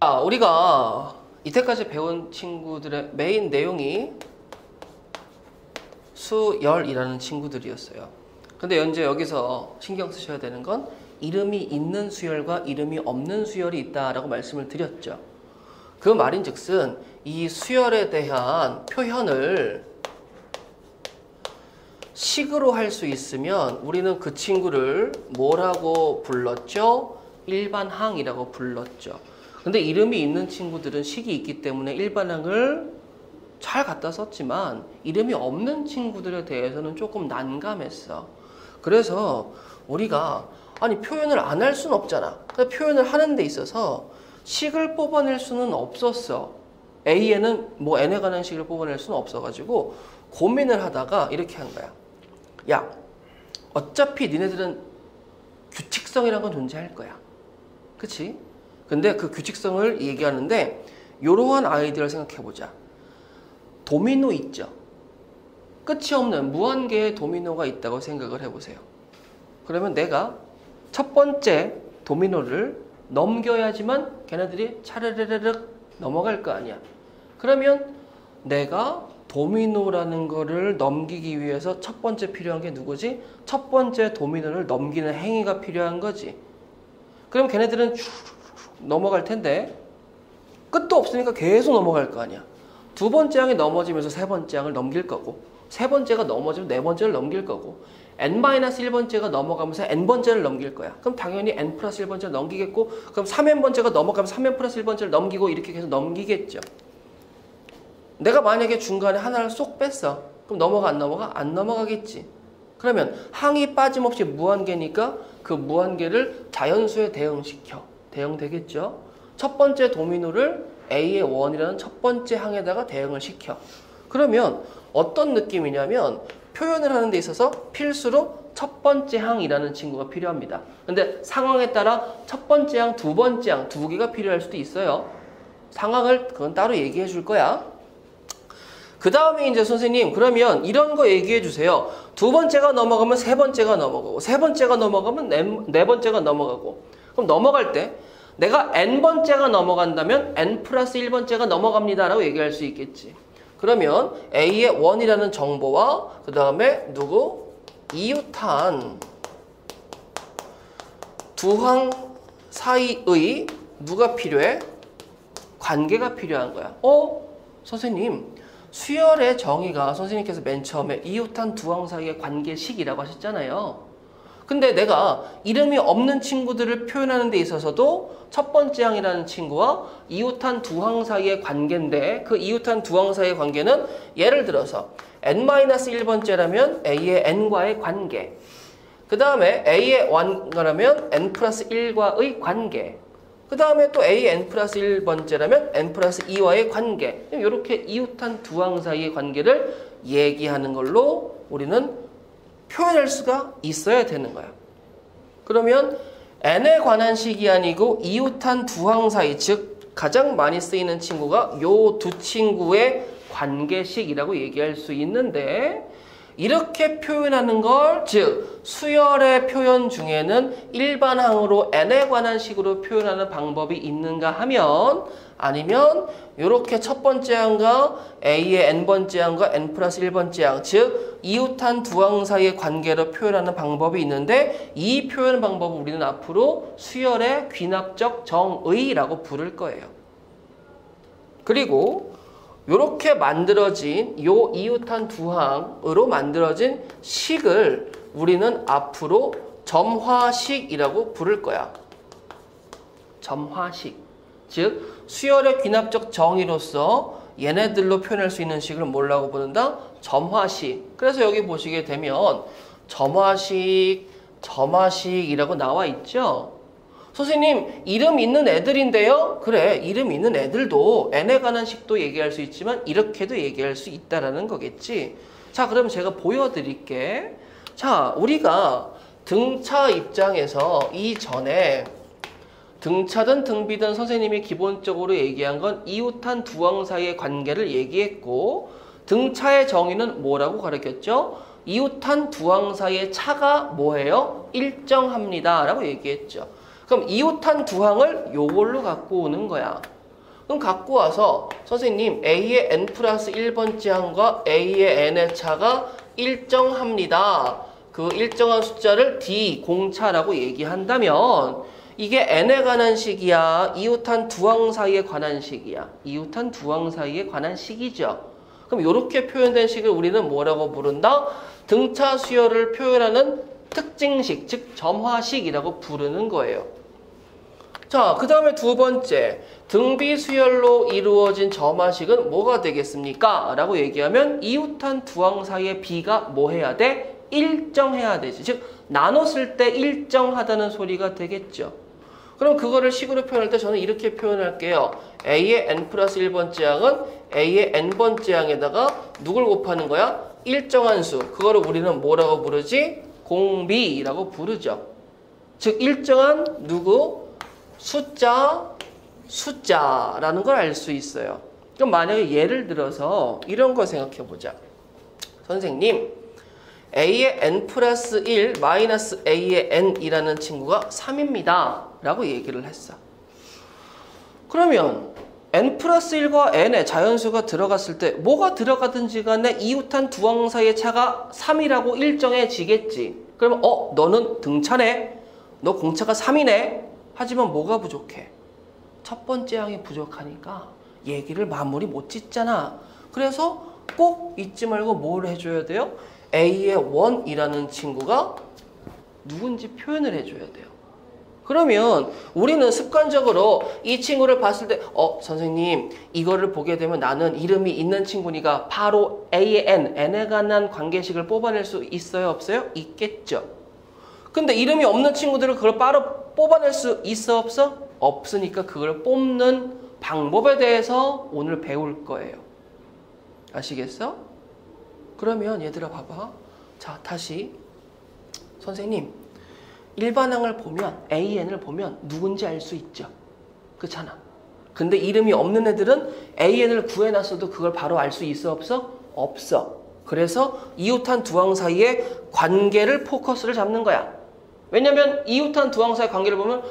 자, 우리가 이때까지 배운 친구들의 메인 내용이 수열이라는 친구들이었어요. 근데 현재 여기서 신경 쓰셔야 되는 건 이름이 있는 수열과 이름이 없는 수열이 있다라고 말씀을 드렸죠. 그 말인즉슨 이 수열에 대한 표현을 식으로 할 수 있으면 우리는 그 친구를 뭐라고 불렀죠? 일반항이라고 불렀죠. 근데 이름이 있는 친구들은 식이 있기 때문에 일반항을 잘 갖다 썼지만 이름이 없는 친구들에 대해서는 조금 난감했어. 그래서 우리가 아니 표현을 안 할 수는 없잖아. 그러니까 표현을 하는 데 있어서 식을 뽑아낼 수는 없었어. A에는 뭐 N에 관한 식을 뽑아낼 수는 없어가지고 고민을 하다가 이렇게 한 거야. 야, 어차피 니네들은 규칙성이란 건 존재할 거야. 그치? 근데 그 규칙성을 얘기하는데 이러한 아이디어를 생각해보자. 도미노 있죠? 끝이 없는 무한개의 도미노가 있다고 생각을 해보세요. 그러면 내가 첫 번째 도미노를 넘겨야지만 걔네들이 차르르르륵 넘어갈 거 아니야. 그러면 내가 도미노라는 거를 넘기기 위해서 첫 번째 필요한 게 누구지? 첫 번째 도미노를 넘기는 행위가 필요한 거지. 그럼 걔네들은 쭉 넘어갈 텐데 끝도 없으니까 계속 넘어갈 거 아니야. 두 번째 항이 넘어지면서 세 번째 항을 넘길 거고, 세 번째가 넘어지면 네 번째를 넘길 거고, n-1번째가 넘어가면서 n번째를 넘길 거야. 그럼 당연히 n 플러스 1번째를 넘기겠고, 그럼 3n번째가 넘어가면 3n 플러스 1번째를 넘기고 이렇게 계속 넘기겠죠. 내가 만약에 중간에 하나를 쏙 뺐어. 그럼 넘어가 안 넘어가? 안 넘어가겠지. 그러면 항이 빠짐없이 무한계니까 그 무한계를 자연수에 대응시켜. 대응되겠죠. 첫 번째 도미노를 A의 원이라는 첫 번째 항에다가 대응을 시켜. 그러면 어떤 느낌이냐면 표현을 하는 데 있어서 필수로 첫 번째 항이라는 친구가 필요합니다. 근데 상황에 따라 첫 번째 항, 두 번째 항 두 개가 필요할 수도 있어요. 상황을 그건 따로 얘기해 줄 거야. 그 다음에 이제 선생님 그러면 이런 거 얘기해 주세요. 두 번째가 넘어가면 세 번째가 넘어가고, 세 번째가 넘어가면 네 번째가 넘어가고. 그럼 넘어갈 때 내가 n번째가 넘어간다면 n 플러스 1번째가 넘어갑니다 라고 얘기할 수 있겠지. 그러면 A의 원이라는 정보와 그 다음에 누구? 이웃한 두 항 사이의 누가 필요해? 관계가 필요한 거야. 선생님 수열의 정의가 선생님께서 맨 처음에 이웃한 두 항 사이의 관계식이라고 하셨잖아요. 근데 내가 이름이 없는 친구들을 표현하는 데 있어서도 첫 번째 항이라는 친구와 이웃한 두 항 사이의 관계인데 그 이웃한 두 항 사이의 관계는 예를 들어서 n-1번째라면 A의 n과의 관계, 그 다음에 A의 1이라면 n 플러스 1과의 관계, 그 다음에 또 A의 n 플러스 1번째라면 n 플러스 2와의 관계, 이렇게 이웃한 두 항 사이의 관계를 얘기하는 걸로 우리는 표현할 수가 있어야 되는 거야. 그러면 n에 관한 식이 아니고 이웃한 두 항 사이, 즉 가장 많이 쓰이는 친구가 요 두 친구의 관계식이라고 얘기할 수 있는데, 이렇게 표현하는 걸, 즉 수열의 표현 중에는 일반항으로 n에 관한 식으로 표현하는 방법이 있는가 하면, 아니면 이렇게 첫 번째 항과 A의 n번째 항과 n 플러스 1번째 항, 즉 이웃한 두 항 사이의 관계로 표현하는 방법이 있는데, 이 표현 방법을 우리는 앞으로 수열의 귀납적 정의라고 부를 거예요. 그리고 이렇게 만들어진 요 이웃한 두 항으로 만들어진 식을 우리는 앞으로 점화식이라고 부를 거야. 점화식. 즉 수열의 귀납적 정의로서 얘네들로 표현할 수 있는 식을 뭐라고 부른다? 점화식. 그래서 여기 보시게 되면 점화식, 점화식이라고 나와 있죠. 선생님 이름 있는 애들인데요? 그래, 이름 있는 애들도 n에 관한 식도 얘기할 수 있지만 이렇게도 얘기할 수 있다라는 거겠지. 자, 그럼 제가 보여드릴게. 자, 우리가 등차 입장에서 이전에 등차든 등비든 선생님이 기본적으로 얘기한 건 이웃한 두 항 사이의 관계를 얘기했고, 등차의 정의는 뭐라고 가르쳤죠? 이웃한 두 항 사이의 차가 뭐예요? 일정합니다 라고 얘기했죠. 그럼 이웃한 두 항을 요걸로 갖고 오는 거야. 그럼 갖고 와서 선생님 A의 n 플러스 1번째 항과 A의 n의 차가 일정합니다. 그 일정한 숫자를 D 공차라고 얘기한다면 이게 n에 관한 식이야? 이웃한 두 항 사이에 관한 식이야? 이웃한 두 항 사이에 관한 식이죠. 그럼 이렇게 표현된 식을 우리는 뭐라고 부른다? 등차 수열을 표현하는 특징식, 즉 점화식이라고 부르는 거예요. 자, 그 다음에 두 번째, 등비 수열로 이루어진 점화식은 뭐가 되겠습니까? 라고 얘기하면 이웃한 두 항 사이의 비가 뭐 해야 돼? 일정해야 되지. 즉 나눴을 때 일정하다는 소리가 되겠죠. 그럼 그거를 식으로 표현할 때 저는 이렇게 표현할게요. A의 n 플러스 1번째 항은 A의 n번째 항에다가 누굴 곱하는 거야? 일정한 수. 그거를 우리는 뭐라고 부르지? 공비라고 부르죠. 즉 일정한 누구? 숫자라는 걸 알 수 있어요. 그럼 만약에 예를 들어서 이런 거 생각해 보자. 선생님, A의 n 플러스 1 마이너스 A의 n이라는 친구가 3입니다. 라고 얘기를 했어. 그러면 n 플러스 1과 n에 자연수가 들어갔을 때 뭐가 들어가든지 간에 이웃한 두 항 사이의 차가 3이라고 일정해지겠지. 그러면 너는 등차네? 너 공차가 3이네? 하지만 뭐가 부족해? 첫 번째 항이 부족하니까 얘기를 마무리 못 짓잖아. 그래서 꼭 잊지 말고 뭘 해줘야 돼요? A의 1이라는 친구가 누군지 표현을 해줘야 돼요. 그러면 우리는 습관적으로 이 친구를 봤을 때 선생님 이거를 보게 되면 나는 이름이 있는 친구니까 바로 A의 n에 관한 관계식을 뽑아낼 수 있어요? 없어요? 있겠죠. 근데 이름이 없는 친구들을 그걸 바로 뽑아낼 수 있어? 없어? 없으니까 그걸 뽑는 방법에 대해서 오늘 배울 거예요. 아시겠어? 그러면 얘들아 봐봐. 자, 다시 선생님 일반항을 보면 AN을 보면 누군지 알 수 있죠. 그렇잖아. 근데 이름이 없는 애들은 AN을 구해놨어도 그걸 바로 알 수 있어? 없어? 없어. 그래서 이웃한 두 항 사이의 관계를 포커스를 잡는 거야. 왜냐면 이웃한 두 항 사이의 관계를 보면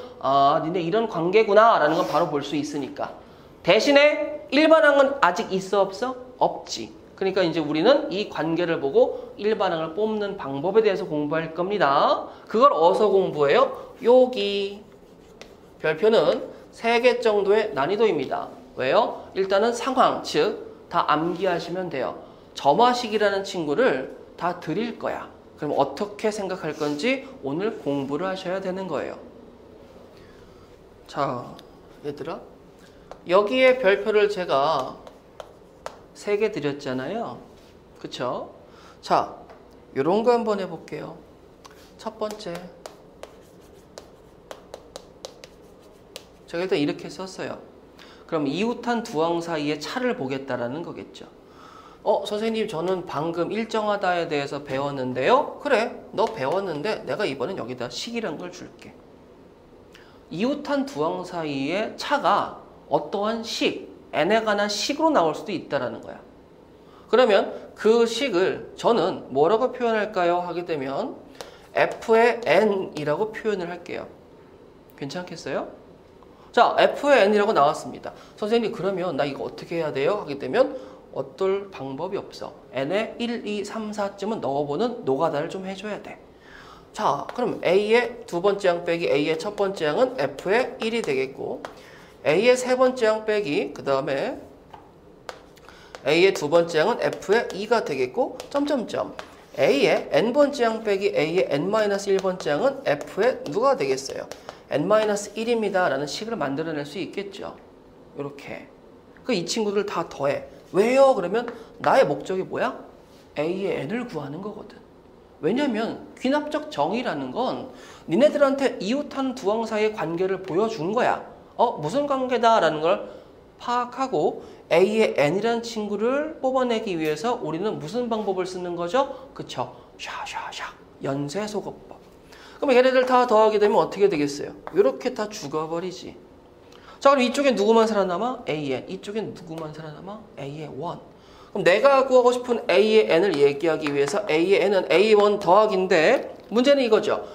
니네 이런 관계구나 라는 건 바로 볼 수 있으니까. 대신에 일반항은 아직 있어? 없어? 없지. 그러니까 이제 우리는 이 관계를 보고 일반항을 뽑는 방법에 대해서 공부할 겁니다. 그걸 어디서 공부해요? 여기. 별표는 3개 정도의 난이도입니다. 왜요? 일단은 상황, 즉 다 암기하시면 돼요. 점화식이라는 친구를 다 드릴 거야. 그럼 어떻게 생각할 건지 오늘 공부를 하셔야 되는 거예요. 자, 얘들아. 여기에 별표를 제가 3개 드렸잖아요. 그쵸? 자, 요런 거 한번 해볼게요. 첫 번째. 제가 일단 이렇게 썼어요. 그럼 이웃한 두 항 사이의 차를 보겠다라는 거겠죠. 선생님 저는 방금 일정하다에 대해서 배웠는데요. 그래, 너 배웠는데 내가 이번엔 여기다 식이란 걸 줄게. 이웃한 두 항 사이의 차가 어떠한 식, n에 관한 식으로 나올 수도 있다라는 거야. 그러면 그 식을 저는 뭐라고 표현할까요? 하게 되면 f의 n이라고 표현을 할게요. 괜찮겠어요? 자, f의 n이라고 나왔습니다. 선생님 그러면 나 이거 어떻게 해야 돼요? 하게 되면 어떨 방법이 없어. n에 1, 2, 3, 4쯤은 넣어보는 노가다를 좀 해줘야 돼. 자, 그럼 a의 두 번째 항 빼기 a의 첫 번째 항은 f의 1이 되겠고 a의 세 번째 항 빼기 그 다음에 a의 두 번째 항은 f의 2가 되겠고 점점점 a의 n번째 항 빼기 a의 n-1번째 항은 f의 누가 되겠어요? n-1입니다 라는 식을 만들어낼 수 있겠죠. 이렇게. 이 친구들 다 더해. 왜요? 그러면 나의 목적이 뭐야? a의 n을 구하는 거거든. 왜냐면 귀납적 정의라는 건 니네들한테 이웃한 두 항 사이의 관계를 보여준 거야. 무슨 관계다라는 걸 파악하고 A의 n이라는 친구를 뽑아내기 위해서 우리는 무슨 방법을 쓰는 거죠? 그쵸? 샤샤샤 연쇄소거법. 그럼 얘네들 다 더하게 되면 어떻게 되겠어요? 이렇게 다 죽어버리지. 자, 그럼 이쪽에 누구만 살아남아? AN. 이쪽엔 누구만 살아남아? A의 1. 그럼 내가 구하고 싶은 A의 n을 얘기하기 위해서 A의 n은 A1 더하기인데 문제는 이거죠.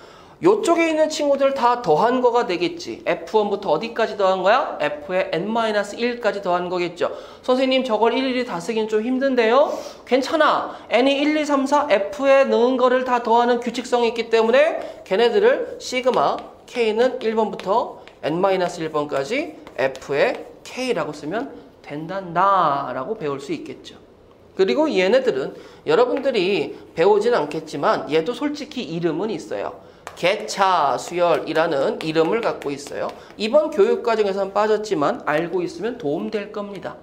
요쪽에 있는 친구들 다 더한 거가 되겠지. F1부터 어디까지 더한 거야? F의 n-1까지 더한 거겠죠. 선생님 저걸 일일이 다 쓰기는 좀 힘든데요? 괜찮아. n이 1, 2, 3, 4 F에 넣은 거를 다 더하는 규칙성이 있기 때문에 걔네들을 시그마 K는 1번부터 n-1번까지 F의 K라고 쓰면 된단다 라고 배울 수 있겠죠. 그리고 얘네들은 여러분들이 배우진 않겠지만 얘도 솔직히 이름은 있어요. 개차 수열이라는 이름을 갖고 있어요. 이번 교육과정에서는 빠졌지만 알고 있으면 도움될 겁니다.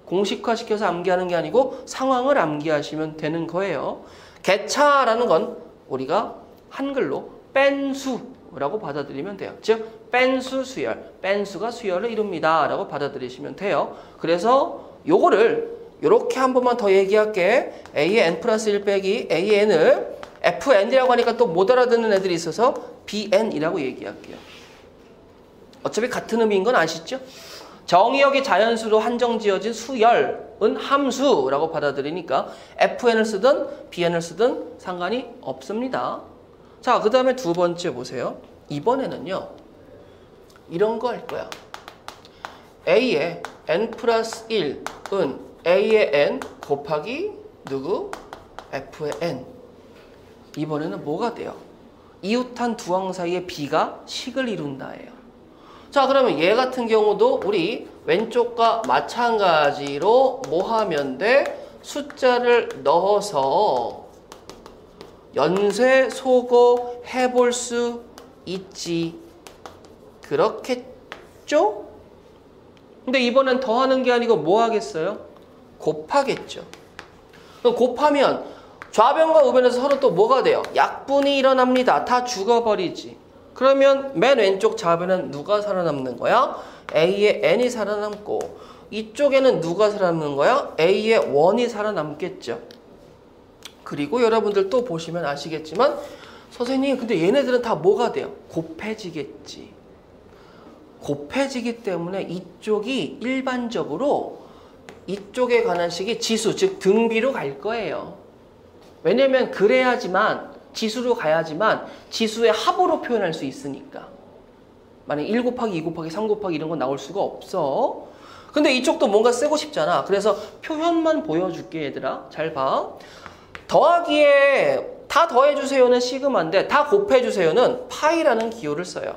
공식화시켜서 암기하는 게 아니고 상황을 암기하시면 되는 거예요. 개차라는 건 우리가 한글로 뺀수라고 받아들이면 돼요. 즉 뺀수 수열, 뺀수가 수열을 이룹니다 라고 받아들이시면 돼요. 그래서 요거를 요렇게 한 번만 더 얘기할게. A의 n 플러스 1 빼기 A의 n을 FN이라고 하니까 또 못 알아듣는 애들이 있어서 BN이라고 얘기할게요. 어차피 같은 의미인 건 아시죠? 정의역이 자연수로 한정지어진 수열은 함수라고 받아들이니까 FN을 쓰든 BN을 쓰든 상관이 없습니다. 자, 그 다음에 두 번째 보세요. 이번에는요. 이런 거 할 거야. A의 n 플러스 1은 A의 n 곱하기 누구? F의 n. 이번에는 뭐가 돼요? 이웃한 두 항 사이의 B가 식을 이룬다예요. 자, 그러면 얘 같은 경우도 우리 왼쪽과 마찬가지로 뭐 하면 돼? 숫자를 넣어서 연쇄 소거 해볼 수 있지. 그렇겠죠? 근데 이번엔 더하는 게 아니고 뭐 하겠어요? 곱하겠죠. 그럼 곱하면 좌변과 우변에서 서로 또 뭐가 돼요? 약분이 일어납니다. 다 죽어버리지. 그러면 맨 왼쪽 좌변은 누가 살아남는 거야? A의 n이 살아남고 이쪽에는 누가 살아남는 거야? A의 1이 살아남겠죠. 그리고 여러분들 또 보시면 아시겠지만 선생님 근데 얘네들은 다 뭐가 돼요? 곱해지겠지. 곱해지기 때문에 이쪽이 일반적으로 이쪽에 관한 식이 지수, 즉 등비로 갈 거예요. 왜냐면 그래야지만 지수로 가야지만 지수의 합으로 표현할 수 있으니까. 만약에 1 곱하기 2 곱하기 3 곱하기 이런 건 나올 수가 없어. 근데 이쪽도 뭔가 쓰고 싶잖아. 그래서 표현만 보여줄게 얘들아. 잘 봐. 더하기에 다 더해주세요는 시그마인데 다 곱해주세요는 파이라는 기호를 써요.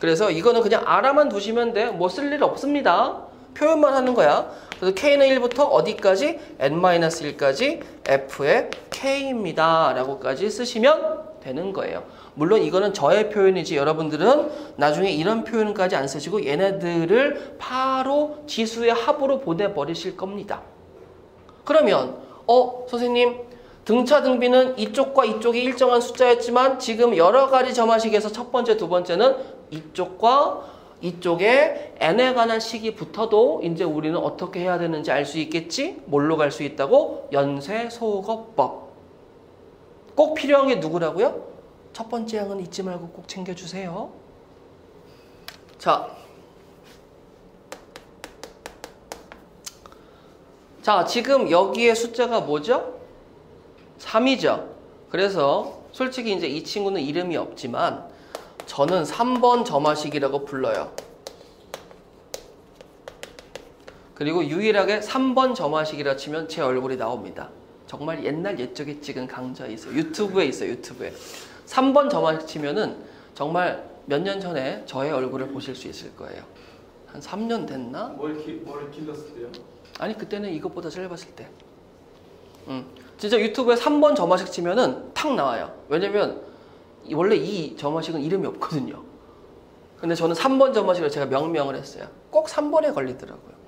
그래서 이거는 그냥 알아만 두시면 돼. 뭐 쓸 일 없습니다. 표현만 하는 거야. 그래서 K는 1부터 어디까지? n-1까지 F의 K입니다. 라고까지 쓰시면 되는 거예요. 물론 이거는 저의 표현이지 여러분들은 나중에 이런 표현까지 안 쓰시고 얘네들을 바로 지수의 합으로 보내버리실 겁니다. 그러면 선생님 등차 등비는 이쪽과 이쪽이 일정한 숫자였지만 지금 여러 가지 점화식에서 첫 번째, 두 번째는 이쪽과 이쪽에 n에 관한 식이 붙어도 이제 우리는 어떻게 해야 되는지 알 수 있겠지? 뭘로 갈 수 있다고? 연쇄소거법. 꼭 필요한 게 누구라고요? 첫 번째 항은 잊지 말고 꼭 챙겨주세요. 자, 지금 여기에 숫자가 뭐죠? 3이죠. 그래서 솔직히 이제 이 친구는 이름이 없지만 저는 3번 점화식이라고 불러요. 그리고 유일하게 3번 점화식이라 치면 제 얼굴이 나옵니다. 정말 옛날 옛적에 찍은 강좌에 있어요. 유튜브에 있어요. 유튜브에. 3번 점화식 치면은 정말 몇 년 전에 저의 얼굴을 보실 수 있을 거예요. 한 3년 됐나? 머리 길렀을 때요? 아니 그때는 이것보다 짧았을 때. 진짜 유튜브에 3번 점화식 치면은 탁 나와요. 왜냐면 원래 이 점화식은 이름이 없거든요. 근데 저는 3번 점화식을 제가 명명을 했어요. 꼭 3번에 걸리더라고요.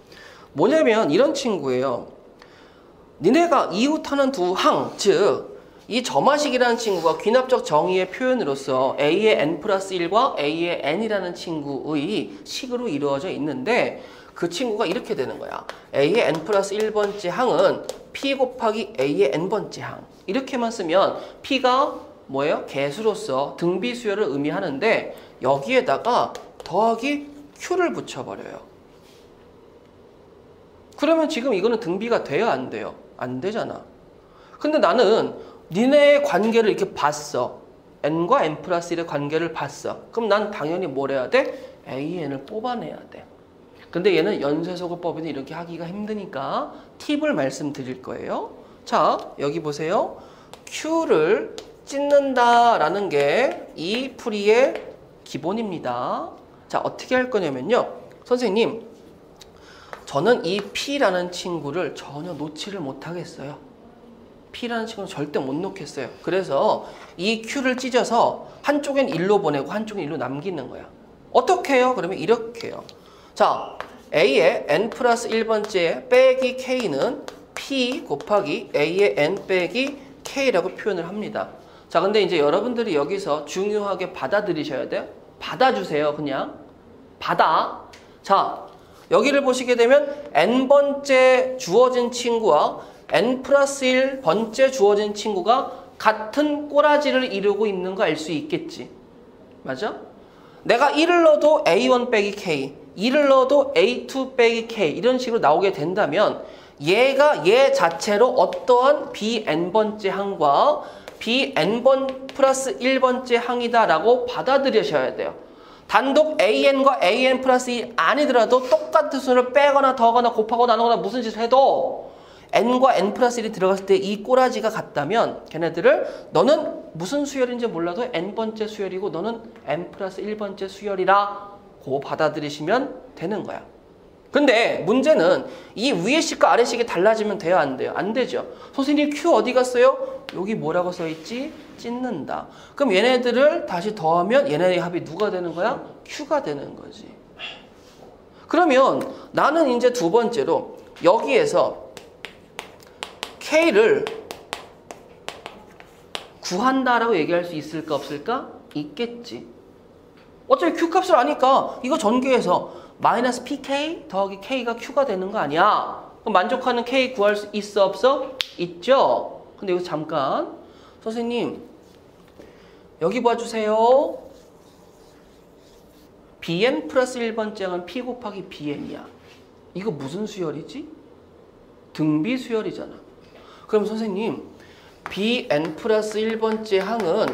뭐냐면 이런 친구예요. 니네가 이웃하는 두 항, 즉 이 점화식이라는 친구가 귀납적 정의의 표현으로서 A의 n 플러스 1과 A의 n이라는 친구의 식으로 이루어져 있는데 그 친구가 이렇게 되는 거야. A의 n 플러스 1번째 항은 P 곱하기 A의 n번째 항. 이렇게만 쓰면 P가 뭐예요? 개수로서 등비 수열을 의미하는데 여기에다가 더하기 Q를 붙여버려요. 그러면 지금 이거는 등비가 돼요? 안 돼요? 안 되잖아. 근데 나는 니네의 관계를 이렇게 봤어. n과 n 플러스 1의 관계를 봤어. 그럼 난 당연히 뭘 해야 돼? AN을 뽑아내야 돼. 근데 얘는 연쇄소거법에는 이렇게 하기가 힘드니까 팁을 말씀드릴 거예요. 자, 여기 보세요. Q를 찢는다라는 게 이 풀이의 기본입니다. 자, 어떻게 할 거냐면요. 선생님, 저는 이 P라는 친구를 전혀 놓지를 못하겠어요. P라는 친구는 절대 못 놓겠어요. 그래서 이 Q를 찢어서 한쪽엔 1로 보내고 한쪽엔 1로 남기는 거야. 어떻게 해요? 그러면 이렇게 해요. 자, A의 n 플러스 1번째 빼기 K는 P 곱하기 A의 n 빼기 K라고 표현을 합니다. 자, 근데 이제 여러분들이 여기서 중요하게 받아들이셔야 돼요. 받아주세요. 그냥. 받아. 자, 여기를 보시게 되면 n번째 주어진 친구와 n 플러스 1번째 주어진 친구가 같은 꼬라지를 이루고 있는 거 알 수 있겠지. 맞아? 내가 1을 넣어도 A1 빼기 K, 2를 넣어도 A2 빼기 K 이런 식으로 나오게 된다면 얘가 얘 자체로 어떠한 Bn번째 항과 Bn번 플러스 1번째 항이다라고 받아들이셔야 돼요. 단독 AN과 AN 플러스 1 아니더라도 똑같은 수를 빼거나 더하거나 곱하고 나누거나 무슨 짓을 해도 n과 n 플러스 1이 들어갔을 때 이 꼬라지가 같다면 걔네들을 너는 무슨 수열인지 몰라도 n번째 수열이고 너는 n 플러스 1번째 수열이라고 받아들이시면 되는 거야. 근데 문제는 이 위에 식과 아래 식이 달라지면 돼요? 안 돼요? 안 되죠. 선생님 Q 어디 갔어요? 여기 뭐라고 써있지? 찢는다. 그럼 얘네들을 다시 더하면 얘네의 합이 누가 되는 거야? Q가 되는 거지. 그러면 나는 이제 두 번째로 여기에서 K를 구한다라고 얘기할 수 있을까 없을까? 있겠지. 어차피 Q값을 아니까 이거 전개해서 마이너스 PK 더하기 K가 Q가 되는 거 아니야? 그럼 만족하는 K 구할 수 있어 없어? 있죠. 근데 여기서 잠깐 선생님 여기 봐주세요. Bn 플러스 1번째 항은 P 곱하기 Bn이야. 이거 무슨 수열이지? 등비 수열이잖아. 그럼 선생님 Bn 플러스 1번째 항은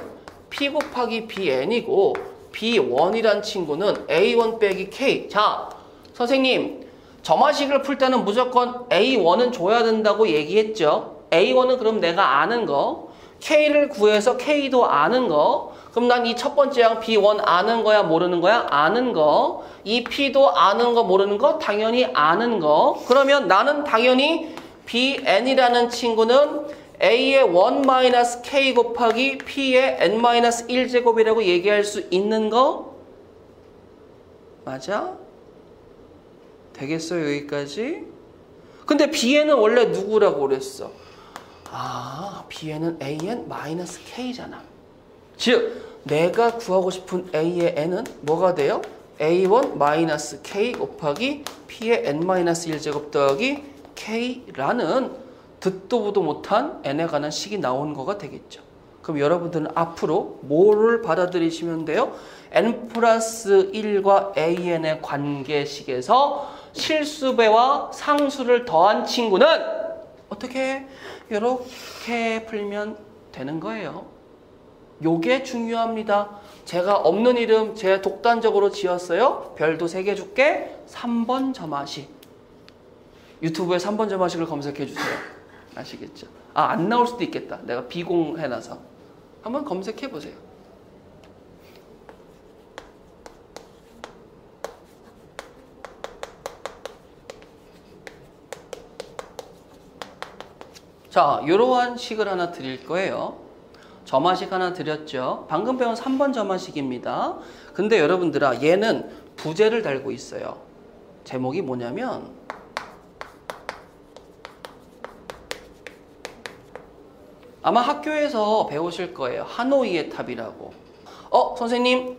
P 곱하기 Bn이고 B1이란 친구는 A1 빼기 K. 자, 선생님 점화식을 풀 때는 무조건 A1은 줘야 된다고 얘기했죠. A1은 그럼 내가 아는 거, K를 구해서 K도 아는 거. 그럼 난 이 첫 번째 항 B1 아는 거야 모르는 거야? 아는 거. 이 P도 아는 거 모르는 거? 당연히 아는 거. 그러면 나는 당연히 Bn이라는 친구는 A의 1-K 곱하기 P의 n-1제곱이라고 얘기할 수 있는 거? 맞아? 되겠어요? 여기까지? 근데 Bn은 원래 누구라고 그랬어? 아, Bn은 an-K잖아. 즉, 내가 구하고 싶은 A의 n은 뭐가 돼요? A1-K 곱하기 P의 n-1제곱 더하기 K라는 듣도 보도 못한 n에 관한 식이 나온 거가 되겠죠. 그럼 여러분들은 앞으로 뭐를 받아들이시면 돼요? n 플러스 1과 an의 관계식에서 실수배와 상수를 더한 친구는 어떻게? 이렇게 풀면 되는 거예요. 요게 중요합니다. 제가 없는 이름 제 독단적으로 지었어요. 별도 3개 줄게. 3번 점화식. 유튜브에 3번 점화식을 검색해 주세요. 아시겠죠? 아, 안 나올 수도 있겠다. 내가 비공해놔서. 한번 검색해 보세요. 자, 이러한 식을 하나 드릴 거예요. 점화식 하나 드렸죠. 방금 배운 3번 점화식입니다. 근데 여러분들아, 얘는 부제를 달고 있어요. 제목이 뭐냐면 아마 학교에서 배우실 거예요. 하노이의 탑이라고. 선생님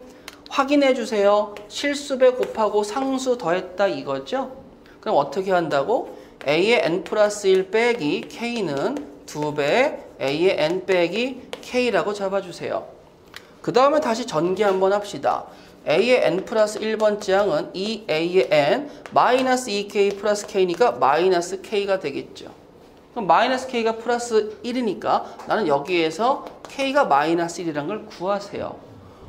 확인해 주세요. 실수배 곱하고 상수 더했다 이거죠? 그럼 어떻게 한다고? A의 n 플러스 1 빼기 K는 2배 A의 n 빼기 K라고 잡아주세요. 그 다음에 다시 전개 한번 합시다. A의 n 플러스 1번째 항은 2A의 n 마이너스 2K 플러스 K니까 마이너스 K가 되겠죠. 그럼 마이너스 k가 플러스 1이니까 나는 여기에서 k가 마이너스 1이라는 걸 구하세요.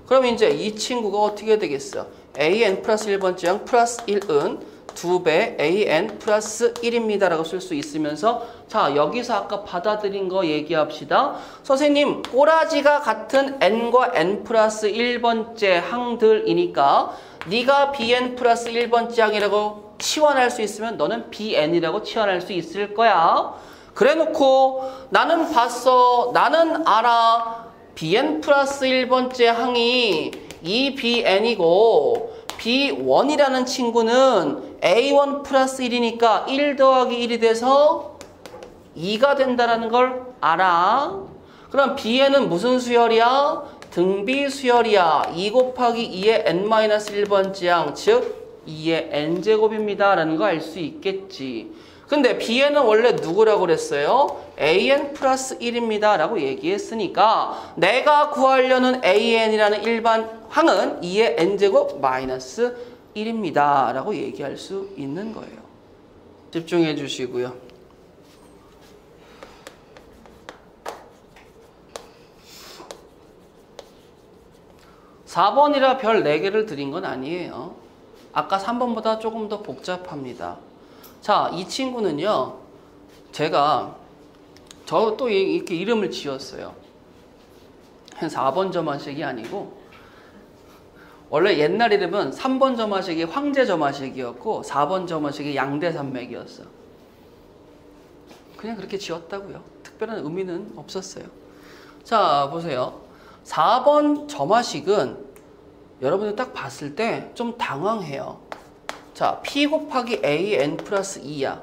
그럼 이제 이 친구가 어떻게 되겠어? an 플러스 1번째 항 플러스 1은 2배 an 플러스 1입니다 라고 쓸 수 있으면서 자 여기서 아까 받아들인 거 얘기합시다. 선생님 꼬라지가 같은 n과 n 플러스 1번째 항들이니까 네가 bn 플러스 1번째 항이라고 치환할 수 있으면 너는 bn이라고 치환할 수 있을 거야. 그래 놓고 나는 봤어. 나는 알아. bn 플러스 1번째 항이 이 bn이고 b1이라는 친구는 a1 플러스 1이니까 1 더하기 1이 돼서 2가 된다는 걸 알아. 그럼 bn은 무슨 수열이야? 등비 수열이야. 2 곱하기 2의 n-1번째 항, 즉 2의 n제곱입니다 라는 거 알 수 있겠지. 근데 bn은 원래 누구라고 그랬어요? an 플러스 1입니다 라고 얘기했으니까 내가 구하려는 an이라는 일반 항은 2의 n제곱 마이너스 1입니다 라고 얘기할 수 있는 거예요. 집중해 주시고요. (4번이라) 별 4개를 드린 건 아니에요. 아까 3번보다 조금 더 복잡합니다. 자, 이 친구는요, 제가 저 또 이렇게 이름을 지었어요. 한 4번 점화식이 아니고, 원래 옛날 이름은 3번 점화식이 황제 점화식이었고 4번 점화식이 양대산맥이었어. 그냥 그렇게 지었다고요. 특별한 의미는 없었어요. 자, 보세요. 4번 점화식은 여러분들 딱 봤을 때 좀 당황해요. 자, p 곱하기 a n 플러스 2야.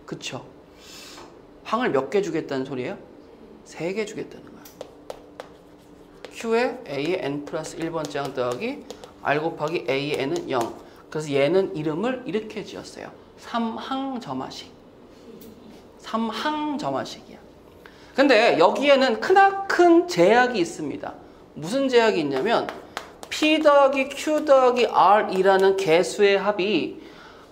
그쵸? 항을 몇 개 주겠다는 소리예요? 3개 주겠다는 거야. q에 a의 n 플러스 1번째 항 더하기 r 곱하기 a의 n은 0. 그래서 얘는 이름을 이렇게 지었어요. 3항 점화식. 3항 점화식이야. 근데 여기에는 크나큰 제약이 있습니다. 무슨 제약이 있냐면 p 더하기 q 더하기 r이라는 개수의 합이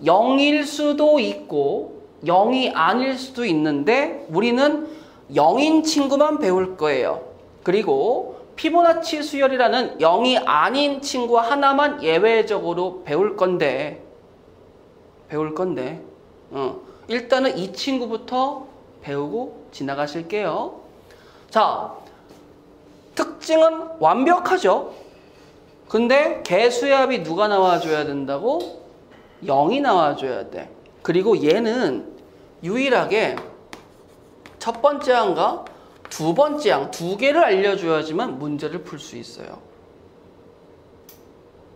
0일 수도 있고 0이 아닐 수도 있는데 우리는 0인 친구만 배울 거예요. 그리고 피보나치 수열이라는 0이 아닌 친구 하나만 예외적으로 배울 건데 일단은 이 친구부터 배우고 지나가실게요. 자, 특징은 완벽하죠. 근데 개수의 합이 누가 나와줘야 된다고? 0이 나와줘야 돼. 그리고 얘는 유일하게 첫 번째 항과 두 번째 항, 2개를 알려줘야지만 문제를 풀 수 있어요.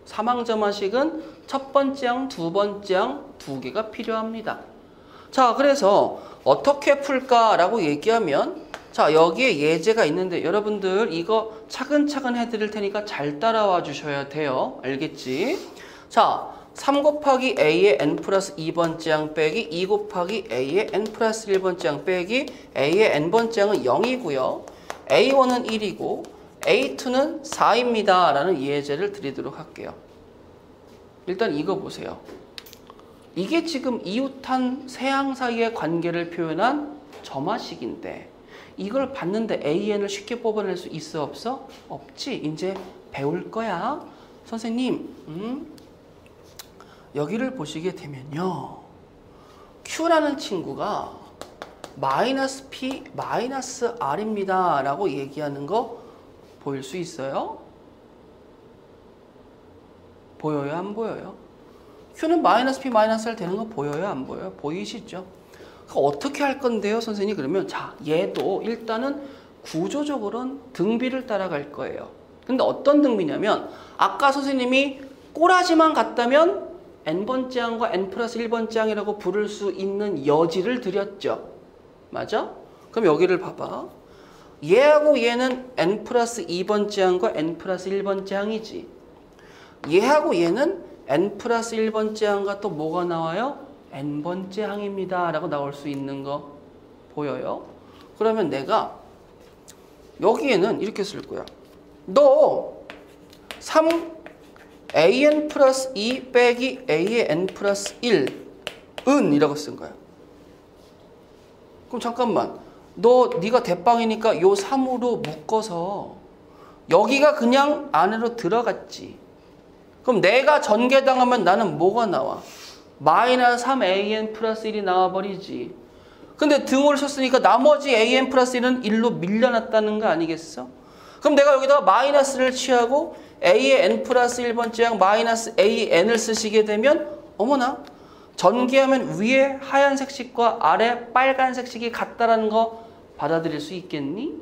3항 점화식은 첫 번째 항, 두 번째 항 2개가 필요합니다. 자, 그래서 어떻게 풀까라고 얘기하면 자, 여기에 예제가 있는데 여러분들 이거 차근차근 해드릴 테니까 잘 따라와 주셔야 돼요. 알겠지? 자, 3 곱하기 a의 n 플러스 2번째 항 빼기 2 곱하기 a의 n 플러스 1번째 항 빼기 a의 n번째 항은 0이고요. a1은 1이고 a2는 4입니다. 라는 예제를 드리도록 할게요. 일단 이거 보세요. 이게 지금 이웃한 세 항 사이의 관계를 표현한 점화식인데 이걸 봤는데 an을 쉽게 뽑아낼 수 있어 없어? 없지. 이제 배울 거야. 선생님 여기를 보시게 되면요. Q라는 친구가 마이너스 P 마이너스 R입니다. 라고 얘기하는 거 보일 수 있어요? 보여요? 안 보여요? Q는 마이너스 P 마이너스 R 되는 거 보여요? 안 보여요? 보이시죠? 어떻게 할 건데요, 선생님? 그러면 자, 얘도 일단은 구조적으로는 등비를 따라갈 거예요. 근데 어떤 등비냐면 아까 선생님이 꼬라지만 같다면 n번째 항과 n 플러스 1번째 항이라고 부를 수 있는 여지를 드렸죠. 맞아? 그럼 여기를 봐봐. 얘하고 얘는 n 플러스 2번째 항과 n 플러스 1번째 항이지. 얘하고 얘는 n 플러스 1번째 항과 또 뭐가 나와요? n번째 항입니다. 라고 나올 수 있는 거 보여요? 그러면 내가 여기에는 이렇게 쓸 거야. 너 3an 플러스 2 빼기 a의 n 플러스 1은 이라고 쓴 거야. 그럼 잠깐만. 네가 대빵이니까 요 3으로 묶어서 여기가 그냥 안으로 들어갔지. 그럼 내가 전개당하면 나는 뭐가 나와? 마이너스 3an 플러스 1이 나와버리지. 근데 등호를 쳤으니까 나머지 an 플러스 1은 1로 밀려났다는 거 아니겠어? 그럼 내가 여기다가 마이너스를 취하고 a의 n 플러스 1번째 항 마이너스 an을 쓰시게 되면 어머나 전개하면 위에 하얀색 식과 아래 빨간색 식이 같다라는 거 받아들일 수 있겠니?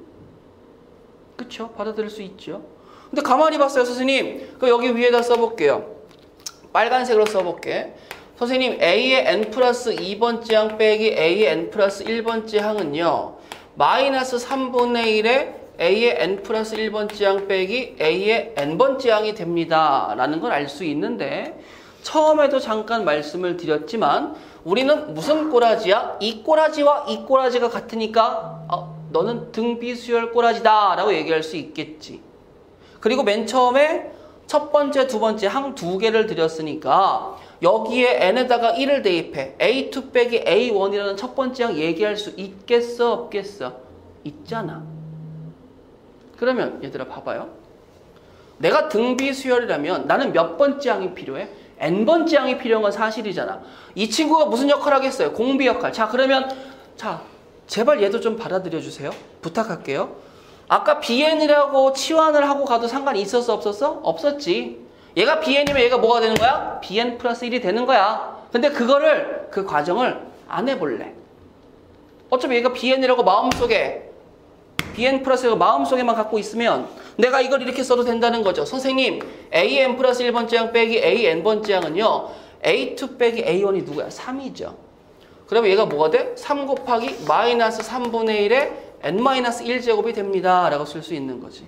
그쵸? 받아들일 수 있죠. 근데 가만히 봤어요, 선생님. 그럼 여기 위에다 써볼게요. 빨간색으로 써볼게. 선생님, a의 n 플러스 2번째 항 빼기 a의 n 플러스 1번째 항은요. 마이너스 3분의 1에 a의 n 플러스 1번째 항 빼기 a의 n번째 항이 됩니다. 라는 걸 알 수 있는데 처음에도 잠깐 말씀을 드렸지만 우리는 무슨 꼬라지야? 이 꼬라지와 이 꼬라지가 같으니까 너는 등비수열 꼬라지다 라고 얘기할 수 있겠지. 그리고 맨 처음에 첫 번째, 두 번째 항 두 개를 드렸으니까 여기에 n에다가 1을 대입해. a2 빼기 a1이라는 첫 번째 항 얘기할 수 있겠어? 없겠어? 있잖아. 그러면 얘들아 봐봐요. 내가 등비수열이라면 나는 몇 번째 항이 필요해? n번째 항이 필요한 건 사실이잖아. 이 친구가 무슨 역할을 하겠어요? 공비 역할. 자, 그러면 제발 얘도 좀 받아들여 주세요. 부탁할게요. 아까 bn이라고 치환을 하고 가도 상관이 있었어? 없었어? 없었지. 얘가 bn이면 얘가 뭐가 되는 거야? bn 플러스 1이 되는 거야. 근데 그 과정을 안 해볼래. 어차피 얘가 bn이라고 마음속에 bn 플러스 1을 마음속에만 갖고 있으면 내가 이걸 이렇게 써도 된다는 거죠. 선생님, an 플러스 1번째 항 빼기 an번째 항은요. a2 빼기 a1이 누구야? 3이죠. 그러면 얘가 뭐가 돼? 3 곱하기 마이너스 3분의 1에 n-1제곱이 됩니다. 라고 쓸 수 있는 거지.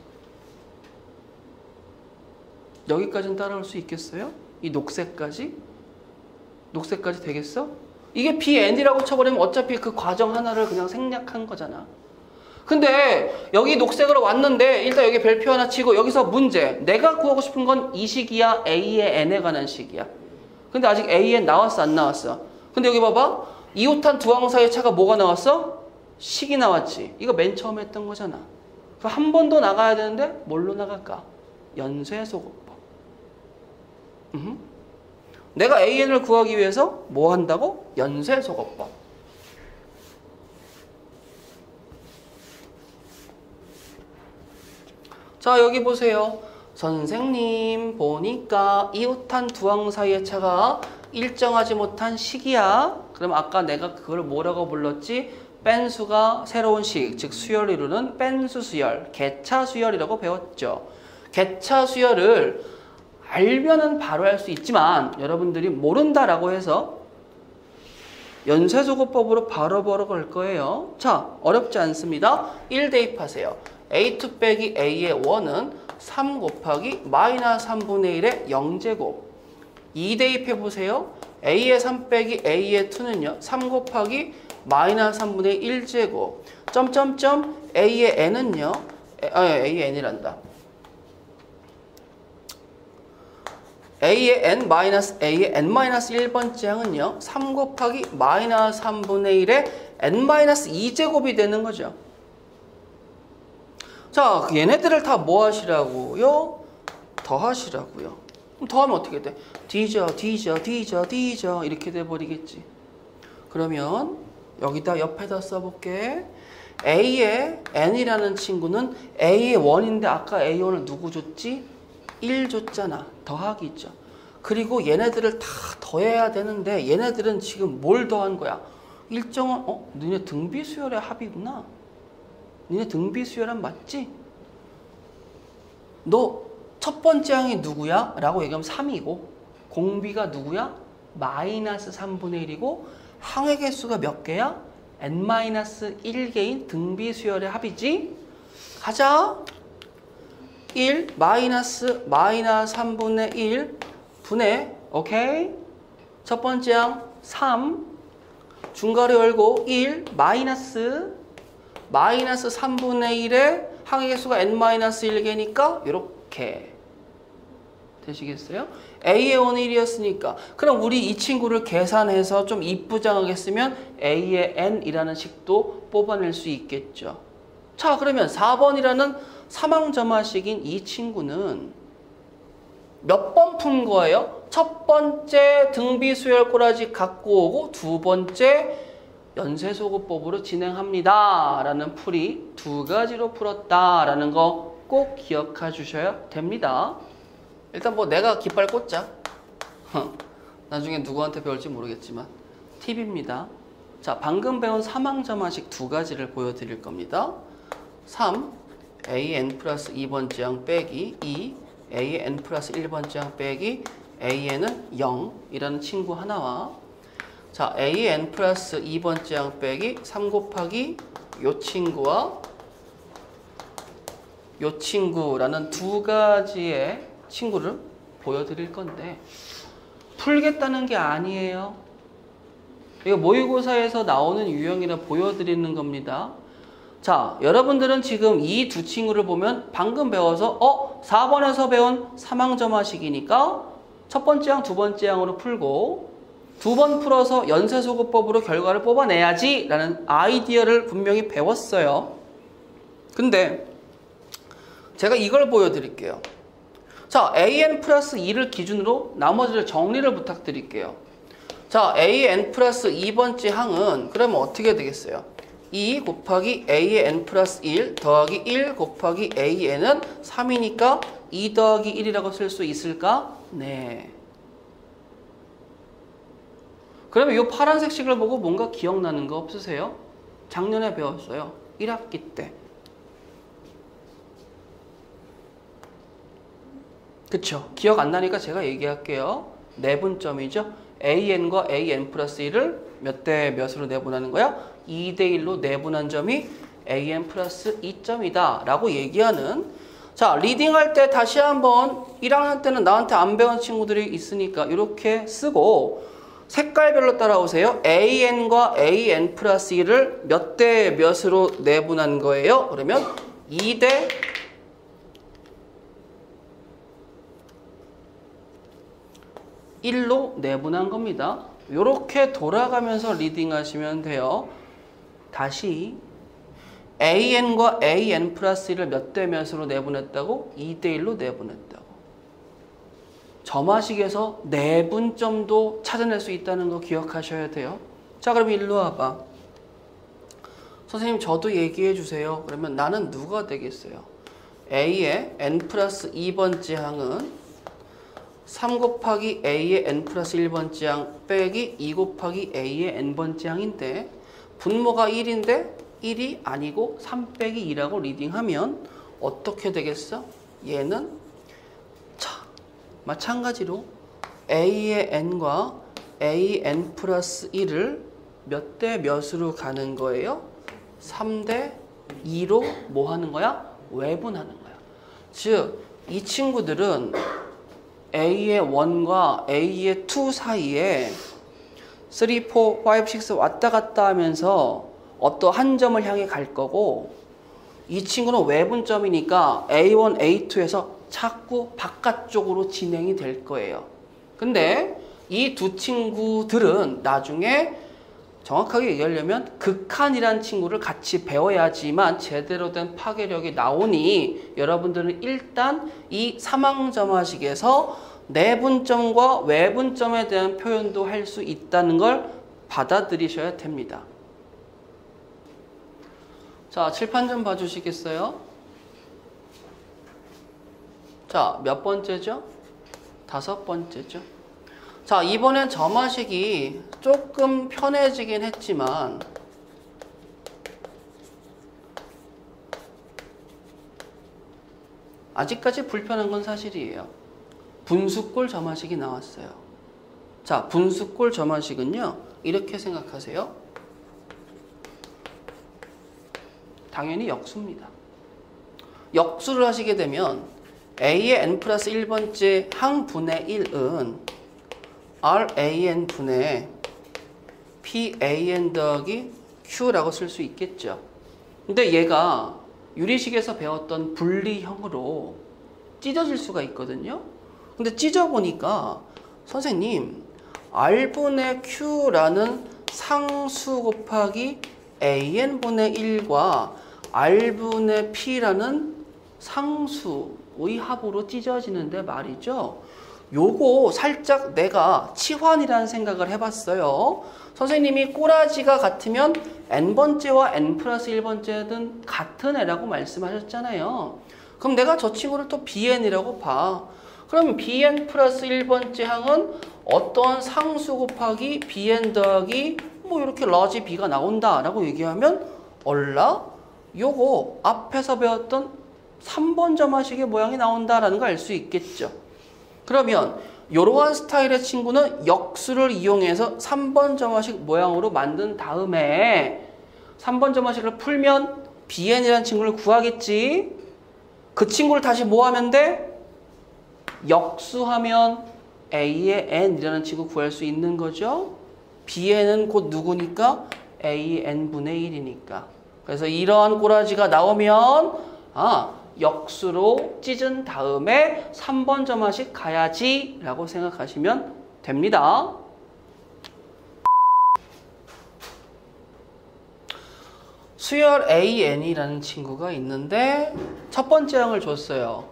여기까지는 따라올 수 있겠어요? 이 녹색까지? 녹색까지 되겠어? 이게 bn이라고 쳐버리면 어차피 그 과정 하나를 그냥 생략한 거잖아. 근데 여기 녹색으로 왔는데 일단 여기 별표 하나 치고 여기서 문제. 내가 구하고 싶은 건 이 식이야? a의 n에 관한 식이야? 근데 아직 an 나왔어? 안 나왔어? 근데 여기 봐봐. 이웃한 두 항 사이의 차가 뭐가 나왔어? 식이 나왔지. 이거 맨 처음에 했던 거잖아. 그럼 한 번 더 나가야 되는데 뭘로 나갈까? 연쇄소곱법. 내가 an을 구하기 위해서 뭐 한다고? 연쇄소곱법. 자, 여기 보세요. 선생님 보니까 이웃한 두 항 사이의 차가 일정하지 못한 식이야. 그럼 아까 내가 그걸 뭐라고 불렀지? 뺀수가 새로운 식, 즉 수열을 이루는 뺀수수열, 개차수열이라고 배웠죠. 개차수열을 알면은 바로 할 수 있지만 여러분들이 모른다라고 해서 연쇄소곱법으로 바로 걸 거예요. 자, 어렵지 않습니다. 1 대입하세요. a2 빼기 a의 1은 3 곱하기 마이너스 3분의 1의 0제곱. 2 대입해보세요. a의 3 빼기 a의 2는요. 3 곱하기 마이너스 3분의 1제곱. 점점점 a의 n은요. a의 n이란다. a의 n 마이너스 a의 n-1번째 항은요. 3 곱하기 마이너스 3분의 1의 n-2제곱이 되는 거죠. 자, 얘네들을 다 뭐 하시라고요? 더하시라고요. 그럼 더하면 어떻게 돼? 뒤져 이렇게 돼버리겠지. 그러면 여기다 옆에다 써볼게. a의 n이라는 친구는 a의 1인데 아까 a1을 누구 줬지? 1 줬잖아. 더하기죠. 그리고 얘네들을 다 더해야 되는데 얘네들은 지금 뭘 더한 거야? 일정한 너네 등비수열의 합이구나. 니네 등비수열은 맞지? 너 첫 번째 항이 누구야? 라고 얘기하면 3이고 공비가 누구야? 마이너스 3분의 1이고 항의 개수가 몇 개야? n-1개인 등비수열의 합이지? 가자. 1 마이너스 3분의 1 분의 오케이? 첫 번째 항 3 중괄호 열고 1 마이너스 3분의 1의 항의 개수가 n-1개니까 이렇게 되시겠어요? A의 원은 1이었으니까 그럼 우리 이 친구를 계산해서 좀 이쁘장하게 쓰면 A의 n이라는 식도 뽑아낼 수 있겠죠. 자, 그러면 4번이라는 사망점화식인 이 친구는 몇 번 푼 거예요? 첫 번째 등비수열 꼬라지 갖고 오고 두 번째 연쇄소급법으로 진행합니다 라는 풀이 두 가지로 풀었다 라는 거 꼭 기억해 주셔야 됩니다. 일단 뭐 내가 깃발 꽂자. 나중에 누구한테 배울지 모르겠지만 팁입니다. 자, 방금 배운 사망점화식 두 가지를 보여드릴 겁니다. 3. AN 플러스 2번 지항 빼기 2. AN 플러스 1번 지항 빼기 AN은 0이라는 친구 하나와 자, AN 플러스 2번 지항 빼기 3 곱하기 요 친구와 요 친구라는 두 가지의 친구를 보여드릴 건데 풀겠다는 게 아니에요. 이거 모의고사에서 나오는 유형이라 보여드리는 겁니다. 자, 여러분들은 지금 이 두 친구를 보면 방금 배워서 4번에서 배운 사망점화식이니까 첫 번째 항, 두 번째 항으로 풀고 두 번 풀어서 연쇄소급법으로 결과를 뽑아내야지 라는 아이디어를 분명히 배웠어요. 근데 제가 이걸 보여드릴게요. 자, AN 플러스 2를 기준으로 나머지를 정리를 부탁드릴게요. 자, AN 플러스 2번째 항은 그러면 어떻게 되겠어요? 2 곱하기 A의 n 플러스 1 더하기 1 곱하기 AN은 3이니까 2 더하기 1이라고 쓸 수 있을까? 네. 그러면 이 파란색 식을 보고 뭔가 기억나는 거 없으세요? 작년에 배웠어요. 1학기 때. 그쵸? 기억 안 나니까 제가 얘기할게요. 내분점이죠. AN과 AN 플러스 1을 몇 대 몇으로 내분하는 거야? 2대 1로 내분한 점이 AN 플러스 2점이다 라고 얘기하는 자, 리딩할 때 다시 한번 1학년 때는 나한테 안 배운 친구들이 있으니까 이렇게 쓰고 색깔별로 따라오세요. AN과 AN 플러스 1을 몇 대 몇으로 내분한 거예요? 그러면 2대 1로 내분한 겁니다. 이렇게 돌아가면서 리딩하시면 돼요. 다시 AN과 AN 플러스 1을 몇 대 몇으로 내분했다고? 2대 1로 내분했다고. 점화식에서 내분점도 찾아낼 수 있다는 거 기억하셔야 돼요. 자, 그럼 일로 와봐. 선생님 저도 얘기해 주세요. 그러면 나는 누가 되겠어요? A의 n 플러스 2번째 항은 3 곱하기 A의 n 플러스 1번째 항 빼기 2 곱하기 A의 n번째 항인데 분모가 1인데 1이 아니고 3 빼기 2라고 리딩하면 어떻게 되겠어? 얘는 자, 마찬가지로 A의 n과 AN 플러스 1을 몇 대 몇으로 가는 거예요? 3대 2로 뭐 하는 거야? 외분하는 거야. 즉, 이 친구들은 A의 1과 A의 2 사이에 3, 4, 5, 6 왔다 갔다 하면서 어떠한 점을 향해 갈 거고 이 친구는 외분점이니까 A1, A2에서 자꾸 바깥쪽으로 진행이 될 거예요. 근데 이 두 친구들은 나중에 정확하게 얘기하려면 극한이라는 친구를 같이 배워야지만 제대로 된 파괴력이 나오니 여러분들은 일단 이 사망점화식에서 내분점과 외분점에 대한 표현도 할 수 있다는 걸 받아들이셔야 됩니다. 자, 칠판 좀 봐주시겠어요? 자, 몇 번째죠? 5번째죠. 자, 이번엔 점화식이 조금 편해지긴 했지만 아직까지 불편한 건 사실이에요. 분수꼴 점화식이 나왔어요. 자, 분수꼴 점화식은요, 이렇게 생각하세요. 당연히 역수입니다. 역수를 하시게 되면 A의 n 플러스 1번째 항분의 1은 RAN 분의 PAN 더하기 Q라고 쓸 수 있겠죠. 근데 얘가 유리식에서 배웠던 분리형으로 찢어질 수가 있거든요. 근데 찢어보니까 선생님 R분의 Q라는 상수 곱하기 AN분의 1과 R분의 P라는 상수의 합으로 찢어지는데 말이죠. 요거 살짝 내가 치환이라는 생각을 해봤어요. 선생님이 꼬라지가 같으면 n번째와 n 플러스 1번째는 같은 애라고 말씀하셨잖아요. 그럼 내가 저 친구를 또 bn이라고 봐. 그럼 bn 플러스 1번째 항은 어떤 상수 곱하기 bn 더하기 뭐 이렇게 라지 b가 나온다 라고 얘기하면 얼라 요거 앞에서 배웠던 3번 점화식의 모양이 나온다라는 걸 알 수 있겠죠. 그러면 이러한 스타일의 친구는 역수를 이용해서 3번 점화식 모양으로 만든 다음에 3번 점화식을 풀면 bn이라는 친구를 구하겠지. 그 친구를 다시 뭐 하면 돼? 역수하면 a의 n이라는 친구 구할 수 있는 거죠. bn은 곧 누구니까? a의 n분의 1이니까. 그래서 이러한 꼬라지가 나오면 역수로 찢은 다음에 3번 점화식 가야지 라고 생각하시면 됩니다. 수열 AN이라는 친구가 있는데 첫 번째 항을 줬어요.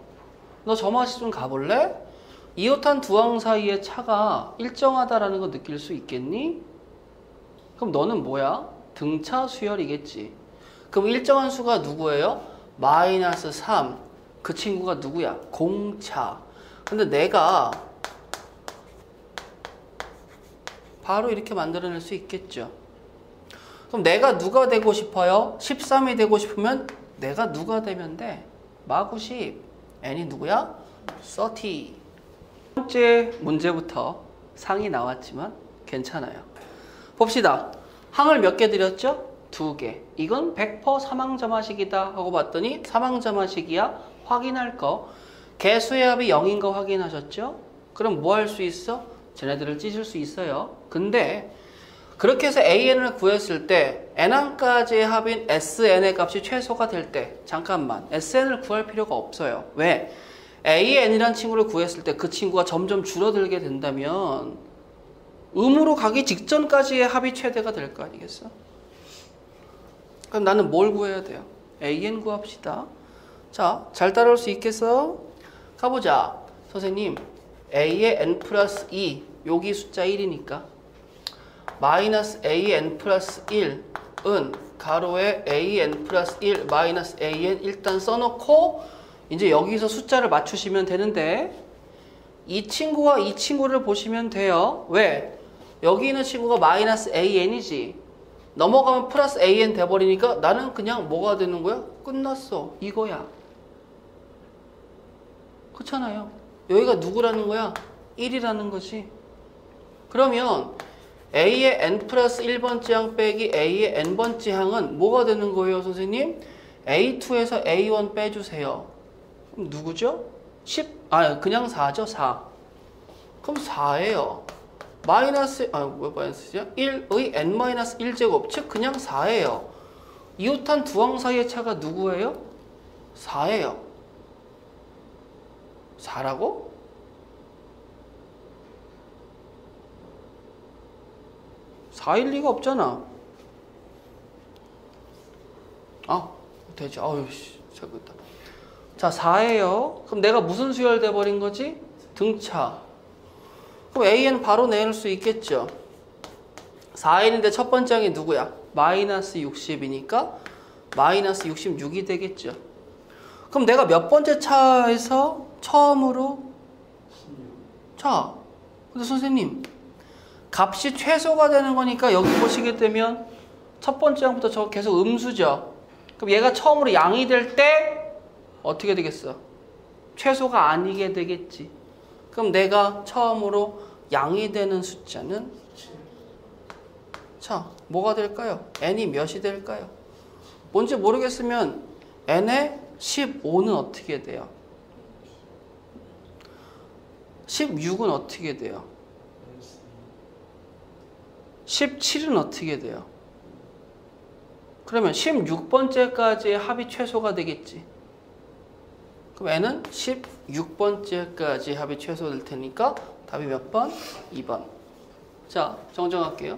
너 점화식 좀 가볼래? 이웃한 두 항 사이의 차가 일정하다라는 거 느낄 수 있겠니? 그럼 너는 뭐야? 등차 수열이겠지. 그럼 일정한 수가 누구예요? 마이너스 3. 그 친구가 누구야? 공차. 근데 내가 바로 이렇게 만들어낼 수 있겠죠. 그럼 내가 누가 되고 싶어요? 13이 되고 싶으면 내가 누가 되면 돼? 마구 10. n이 누구야? 30. 첫 번째 문제부터 상이 나왔지만 괜찮아요. 봅시다. 항을 몇 개 드렸죠? 2개. 이건 100% 사망점화식이다 하고 봤더니 사망점화식이야. 확인할 거. 개수의 합이 0인 거 확인하셨죠? 그럼 뭐 할 수 있어? 쟤네들을 찢을 수 있어요. 근데 그렇게 해서 AN을 구했을 때 N항까지의 합인 SN의 값이 최소가 될 때 잠깐만 SN을 구할 필요가 없어요. 왜? AN이라는 친구를 구했을 때 그 친구가 점점 줄어들게 된다면 음으로 가기 직전까지의 합이 최대가 될 거 아니겠어? 그럼 나는 뭘 구해야 돼요? AN 구합시다. 자, 잘 따라올 수 있겠어? 가보자. 선생님, A의 n 플러스 2, 여기 숫자 1이니까 마이너스 AN 플러스 1은 가로에 AN 플러스 1 마이너스 AN 일단 써놓고 이제 여기서 숫자를 맞추시면 되는데 이 친구와 이 친구를 보시면 돼요. 왜? 여기 있는 친구가 마이너스 AN이지. 넘어가면 플러스 AN 돼버리니까 나는 그냥 뭐가 되는 거야? 끝났어. 이거야. 그렇잖아요. 여기가 누구라는 거야? 1이라는 거지. 그러면 A의 n 플러스 1번째 항 빼기 A의 n번째 항은 뭐가 되는 거예요, 선생님? A2에서 A1 빼주세요. 그럼 누구죠? 10, 그냥 4죠, 4. 그럼 4예요. 마이너스, 왜 마이너스죠? 1의 n-1제곱, 즉 그냥 4예요. 이웃한 두 항 사이의 차가 누구예요? 4예요. 4라고? 사일 리가 없잖아. 되지. 잘못했다. 자, 4예요. 그럼 내가 무슨 수열 돼버린 거지? 등차. 그럼 AN 바로 내놓을 수 있겠죠. 4인인데 첫 번째 항이 누구야? 마이너스 60이니까 마이너스 66이 되겠죠. 그럼 내가 몇 번째 차에서 처음으로 자, 근데 선생님 값이 최소가 되는 거니까 여기 보시게 되면 첫 번째 항부터 저 계속 음수죠. 그럼 얘가 처음으로 양이 될 때 어떻게 되겠어? 최소가 아니게 되겠지. 그럼 내가 처음으로 양이 되는 숫자는 자, 뭐가 될까요? n이 몇이 될까요? 뭔지 모르겠으면 n의 15는 어떻게 돼요? 16은 어떻게 돼요? 17은 어떻게 돼요? 그러면 16번째까지의 합이 최소가 되겠지. 그럼 n은 16번째까지 합이 최소될 테니까 답이 몇 번? 2번. 자, 정정할게요.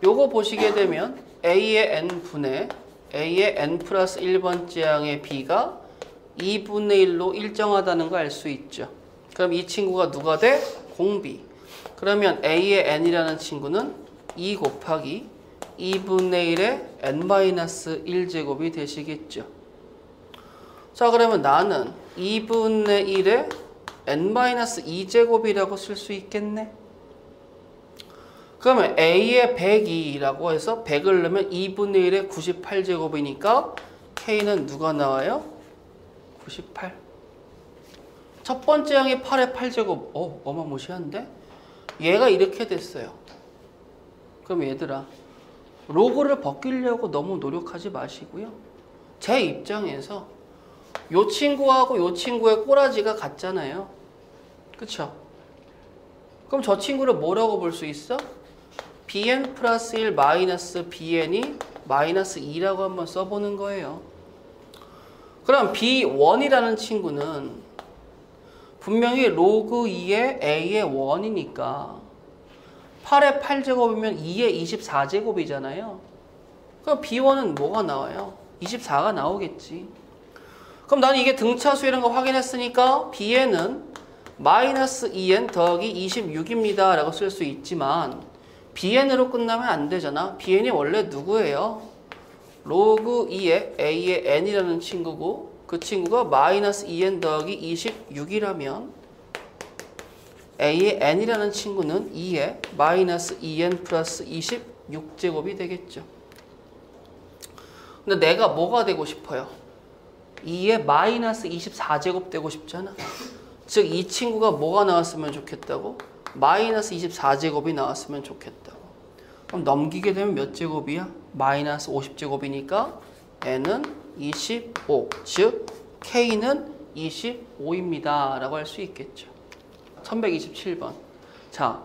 요거 보시게 되면 a의 n분의 a의 n 플러스 1번째 항의 b가 2분의 1로 일정하다는 거 알 수 있죠. 그럼 이 친구가 누가 돼? 공비. 그러면 a의 n이라는 친구는 2 곱하기 2분의 1의 n-1제곱이 되시겠죠. 자, 그러면 나는 2분의 1의 n-2제곱이라고 쓸 수 있겠네. 그러면 a의 102라고 해서 100을 넣으면 2분의 1의 98제곱이니까 k는 누가 나와요? 98. 첫 번째 항이 8의 8제곱. 어마무시한데? 얘가 이렇게 됐어요. 그럼 얘들아, 로그를 벗기려고 너무 노력하지 마시고요. 제 입장에서 요 친구하고 요 친구의 꼬라지가 같잖아요. 그쵸? 그럼 저 친구를 뭐라고 볼 수 있어? bn 플러스 1 마이너스 bn이 마이너스 2라고 한번 써보는 거예요. 그럼 b1이라는 친구는 분명히 로그 2의 a의 1이니까 8의 8제곱이면 2의 24제곱이잖아요. 그럼 b1은 뭐가 나와요? 24가 나오겠지. 그럼 나는 이게 등차수라는 거 확인했으니까 bn은 마이너스 2n 더하기 26입니다 라고 쓸 수 있지만 bn으로 끝나면 안 되잖아. bn이 원래 누구예요? 로그 2의 a의 n이라는 친구고 그 친구가 마이너스 2n 더하기 26이라면 a의 n이라는 친구는 2의 마이너스 2n 플러스 26제곱이 되겠죠. 근데 내가 뭐가 되고 싶어요? 2의 마이너스 24제곱 되고 싶잖아. 즉 이 친구가 뭐가 나왔으면 좋겠다고? 마이너스 24제곱이 나왔으면 좋겠다고. 그럼 넘기게 되면 몇 제곱이야? 마이너스 50제곱이니까 n은 25, 즉 k는 25입니다 라고 할 수 있겠죠. 1127번. 자,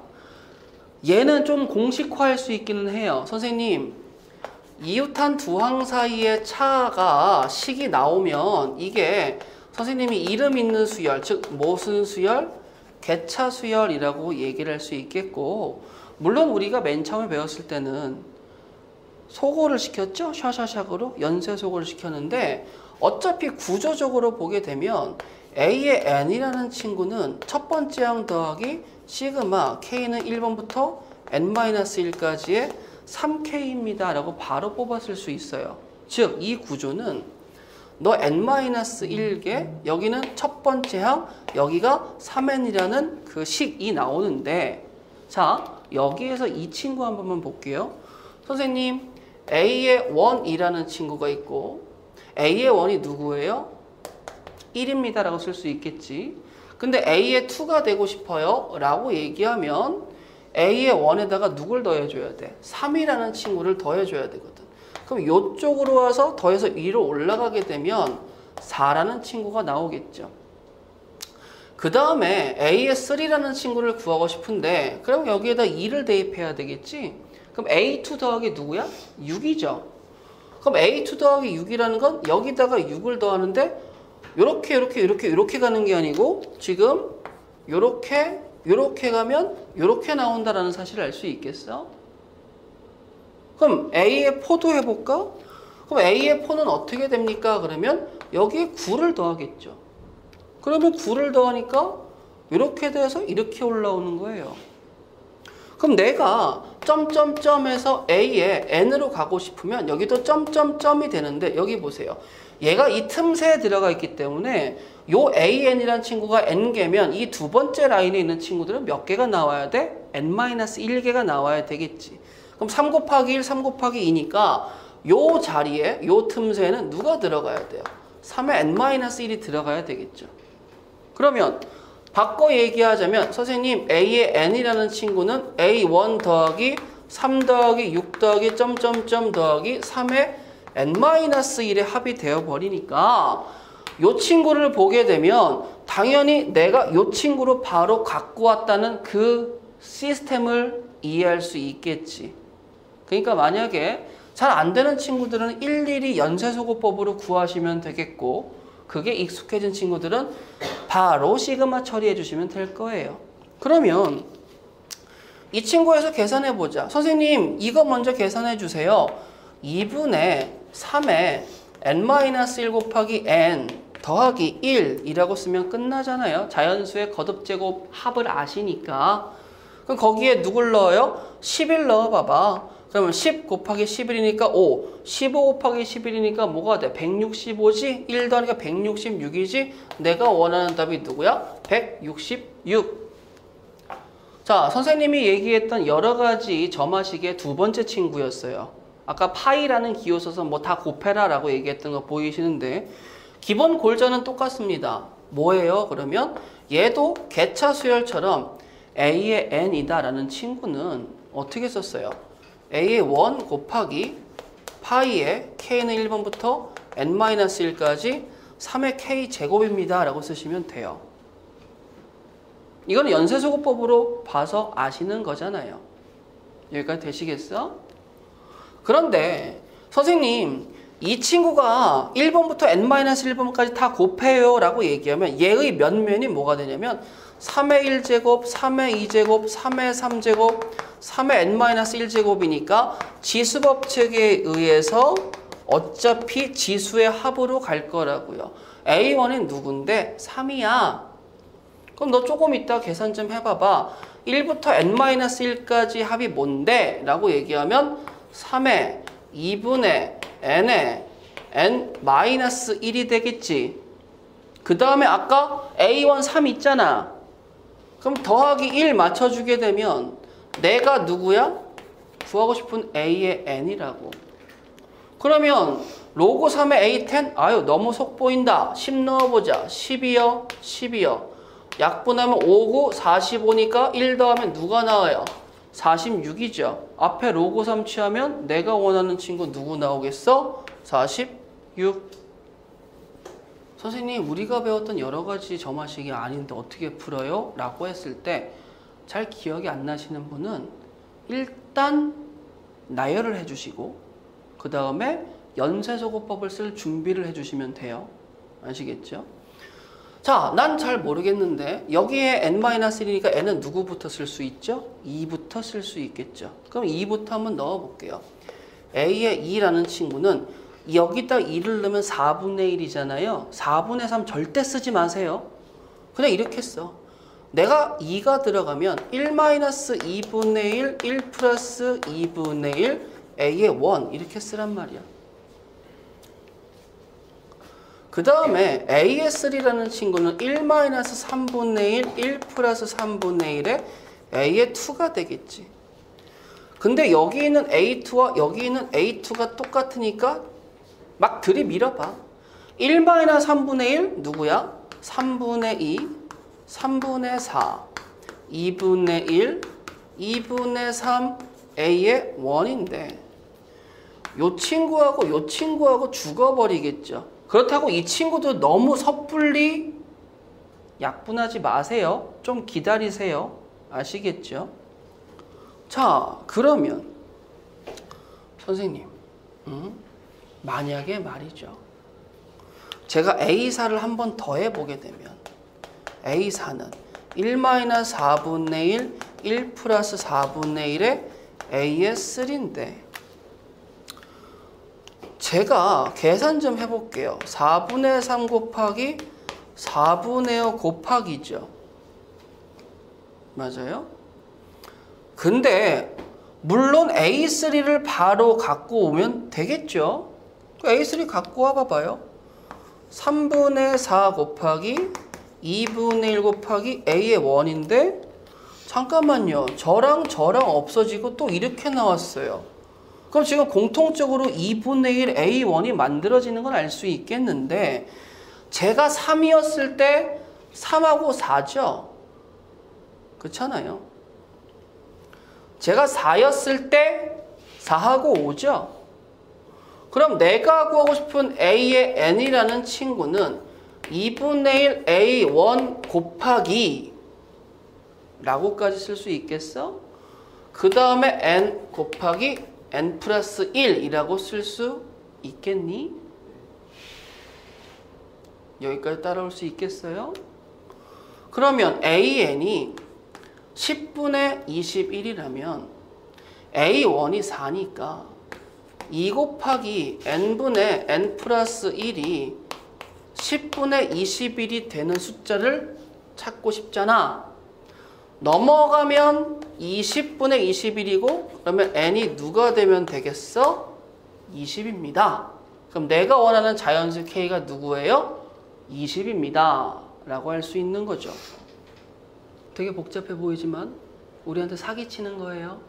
얘는 좀 공식화할 수 있기는 해요. 선생님, 이웃한 두 항 사이의 차가 식이 나오면 이게 선생님이 이름 있는 수열, 즉 무슨 수열? 개차 수열이라고 얘기를 할 수 있겠고, 물론 우리가 맨 처음에 배웠을 때는 소거를 시켰죠? 샤샤샥으로 연쇄 소거를 시켰는데 어차피 구조적으로 보게 되면 a의 n이라는 친구는 첫 번째 항 더하기 시그마 k는 1번부터 n-1까지의 3k입니다 라고 바로 뽑았을 수 있어요. 즉 이 구조는 너 n-1개 여기는 첫 번째 항 여기가 3n이라는 그 식이 나오는데, 자 여기에서 이 친구 한 번만 볼게요. 선생님 a의 1이라는 친구가 있고 a의 1이 누구예요? 1입니다 라고 쓸 수 있겠지. 근데 a의 2가 되고 싶어요 라고 얘기하면 a의 1에다가 누굴 더해줘야 돼? 3이라는 친구를 더해줘야 되거든. 그럼 이쪽으로 와서 더해서 위로 올라가게 되면 4라는 친구가 나오겠죠. 그 다음에 a의 3라는 친구를 구하고 싶은데 그럼 여기에다 2를 대입해야 되겠지. 그럼 a2 더하기 누구야? 6이죠. 그럼 a2 더하기 6이라는 건 여기다가 6을 더하는데 요렇게 가는 게 아니고 지금 요렇게 가면 요렇게 나온다라는 사실을 알 수 있겠어? 그럼 a의 4도 해볼까? 그럼 a의 4는 어떻게 됩니까? 그러면 여기에 9를 더하겠죠. 그러면 9를 더하니까 이렇게 돼서 이렇게 올라오는 거예요. 그럼 내가 점점점에서 a에 n으로 가고 싶으면 여기도 점점점이 되는데 여기 보세요. 얘가 이 틈새에 들어가 있기 때문에 요 an이라는 친구가 n개면 이 두 번째 라인에 있는 친구들은 몇 개가 나와야 돼? n-1개가 나와야 되겠지. 그럼 3 곱하기 1, 3 곱하기 2니까 요 자리에 요 틈새에는 누가 들어가야 돼요? 3의 n-1이 들어가야 되겠죠. 그러면 바꿔 얘기하자면 선생님 a의 n이라는 친구는 a1 더하기 3 더하기 6 더하기 점점점 더하기 3의 n-1의 합이 되어버리니까 요 친구를 보게 되면 당연히 내가 요 친구로 바로 갖고 왔다는 그 시스템을 이해할 수 있겠지. 그러니까 만약에 잘 안 되는 친구들은 일일이 연쇄소거법으로 구하시면 되겠고, 그게 익숙해진 친구들은 바로 시그마 처리해 주시면 될 거예요. 그러면 이 친구에서 계산해 보자. 선생님 이거 먼저 계산해 주세요. 2분의 3에 n-1 곱하기 n 더하기 1이라고 쓰면 끝나잖아요. 자연수의 거듭제곱 합을 아시니까. 그럼 거기에 누굴 넣어요? 11 넣어봐봐. 그러면 10 곱하기 11이니까 5. 15 곱하기 11이니까 뭐가 돼? 165지? 1 더하니까 166이지? 내가 원하는 답이 누구야? 166. 자, 선생님이 얘기했던 여러 가지 점화식의 두 번째 친구였어요. 아까 파이라는 기호 써서 뭐 다 곱해라 라고 얘기했던 거 보이시는데 기본 골자는 똑같습니다. 뭐예요? 그러면 얘도 개차 수열처럼 a의 n이다 라는 친구는 어떻게 썼어요? a의 1 곱하기 파이의 k는 1번부터 n-1까지 3의 k 제곱입니다 라고 쓰시면 돼요. 이거는 연쇄소곱법으로 봐서 아시는 거잖아요. 여기까지 되시겠어? 그런데 선생님 이 친구가 1번부터 n-1번까지 다 곱해요 라고 얘기하면 얘의 면면이 뭐가 되냐면 3의 1제곱, 3의 2제곱, 3의 3제곱, 3의 n-1제곱이니까 지수법칙에 의해서 어차피 지수의 합으로 갈 거라고요. A1이 누군데? 3이야. 그럼 너 조금 이따 계산 좀 해봐봐. 1부터 n-1까지 합이 뭔데? 라고 얘기하면 3의 2분의 n의 n-1이 되겠지. 그 다음에 아까 A1 3 있잖아. 그럼 더하기 1 맞춰주게 되면 내가 누구야? 구하고 싶은 A의 n이라고. 그러면 로그 3의 A10? 아유 너무 속 보인다. 10 넣어보자. 10이요. 10이요. 약분하면 5, 9, 45니까 1 더하면 누가 나와요? 46이죠. 앞에 로그 3 취하면 내가 원하는 친구 누구 나오겠어? 46. 선생님 우리가 배웠던 여러 가지 점화식이 아닌데 어떻게 풀어요? 라고 했을 때 잘 기억이 안 나시는 분은 일단 나열을 해주시고 그 다음에 연쇄소곱법을 쓸 준비를 해주시면 돼요. 아시겠죠? 자, 난 잘 모르겠는데 여기에 n-1이니까 n은 누구부터 쓸 수 있죠? 2부터 쓸 수 있겠죠. 그럼 2부터 한번 넣어볼게요. a의 2라는 친구는 여기다 2를 넣으면 4분의 1이잖아요. 4분의 3 절대 쓰지 마세요. 그냥 이렇게 써. 내가 2가 들어가면 1-2분의 1, 1 플러스 2분의 1, a의 1 이렇게 쓰란 말이야. 그 다음에 a의 3라는 친구는 1-3분의 1, 1 플러스 3분의 1에 a의 2가 되겠지. 근데 여기 있는 a2와 여기 있는 a2가 똑같으니까 막 들이밀어봐. 1-3분의 1 누구야? 3분의 2, 3분의 4, 2분의 1, 2분의 3, a의 1인데 요 친구하고 요 친구하고 죽어버리겠죠. 그렇다고 이 친구도 너무 섣불리 약분하지 마세요. 좀 기다리세요. 아시겠죠? 자, 그러면 선생님 만약에 말이죠. 제가 A4를 한 번 더 해보게 되면 A4는 1-4분의 1, 1 플러스 4분의 1에 A의 3인데 제가 계산 좀 해볼게요. 4분의 3 곱하기 4분의 5 곱하기죠. 맞아요? 근데 물론 A3를 바로 갖고 오면 되겠죠. A3 갖고 와봐봐요. 3분의 4 곱하기 2분의 1 곱하기 A의 1인데 잠깐만요. 저랑 없어지고 또 이렇게 나왔어요. 그럼 지금 공통적으로 2분의 1 A1이 만들어지는 건 알 수 있겠는데 제가 3이었을 때 3하고 4죠? 그렇잖아요. 제가 4였을 때 4하고 5죠? 그럼 내가 구하고 싶은 A의 n이라는 친구는 2분의 1 A1 곱하기 라고까지 쓸 수 있겠어? 그 다음에 n 곱하기 n 플러스 1이라고 쓸 수 있겠니? 여기까지 따라올 수 있겠어요? 그러면 AN이 10분의 21이라면 A1이 4니까 2 곱하기 n분의 n 플러스 1이 10분의 21이 되는 숫자를 찾고 싶잖아. 넘어가면 20분의 21이고 그러면 n이 누가 되면 되겠어? 20입니다. 그럼 내가 원하는 자연수 k가 누구예요? 20입니다. 라고 할 수 있는 거죠. 되게 복잡해 보이지만 우리한테 사기치는 거예요.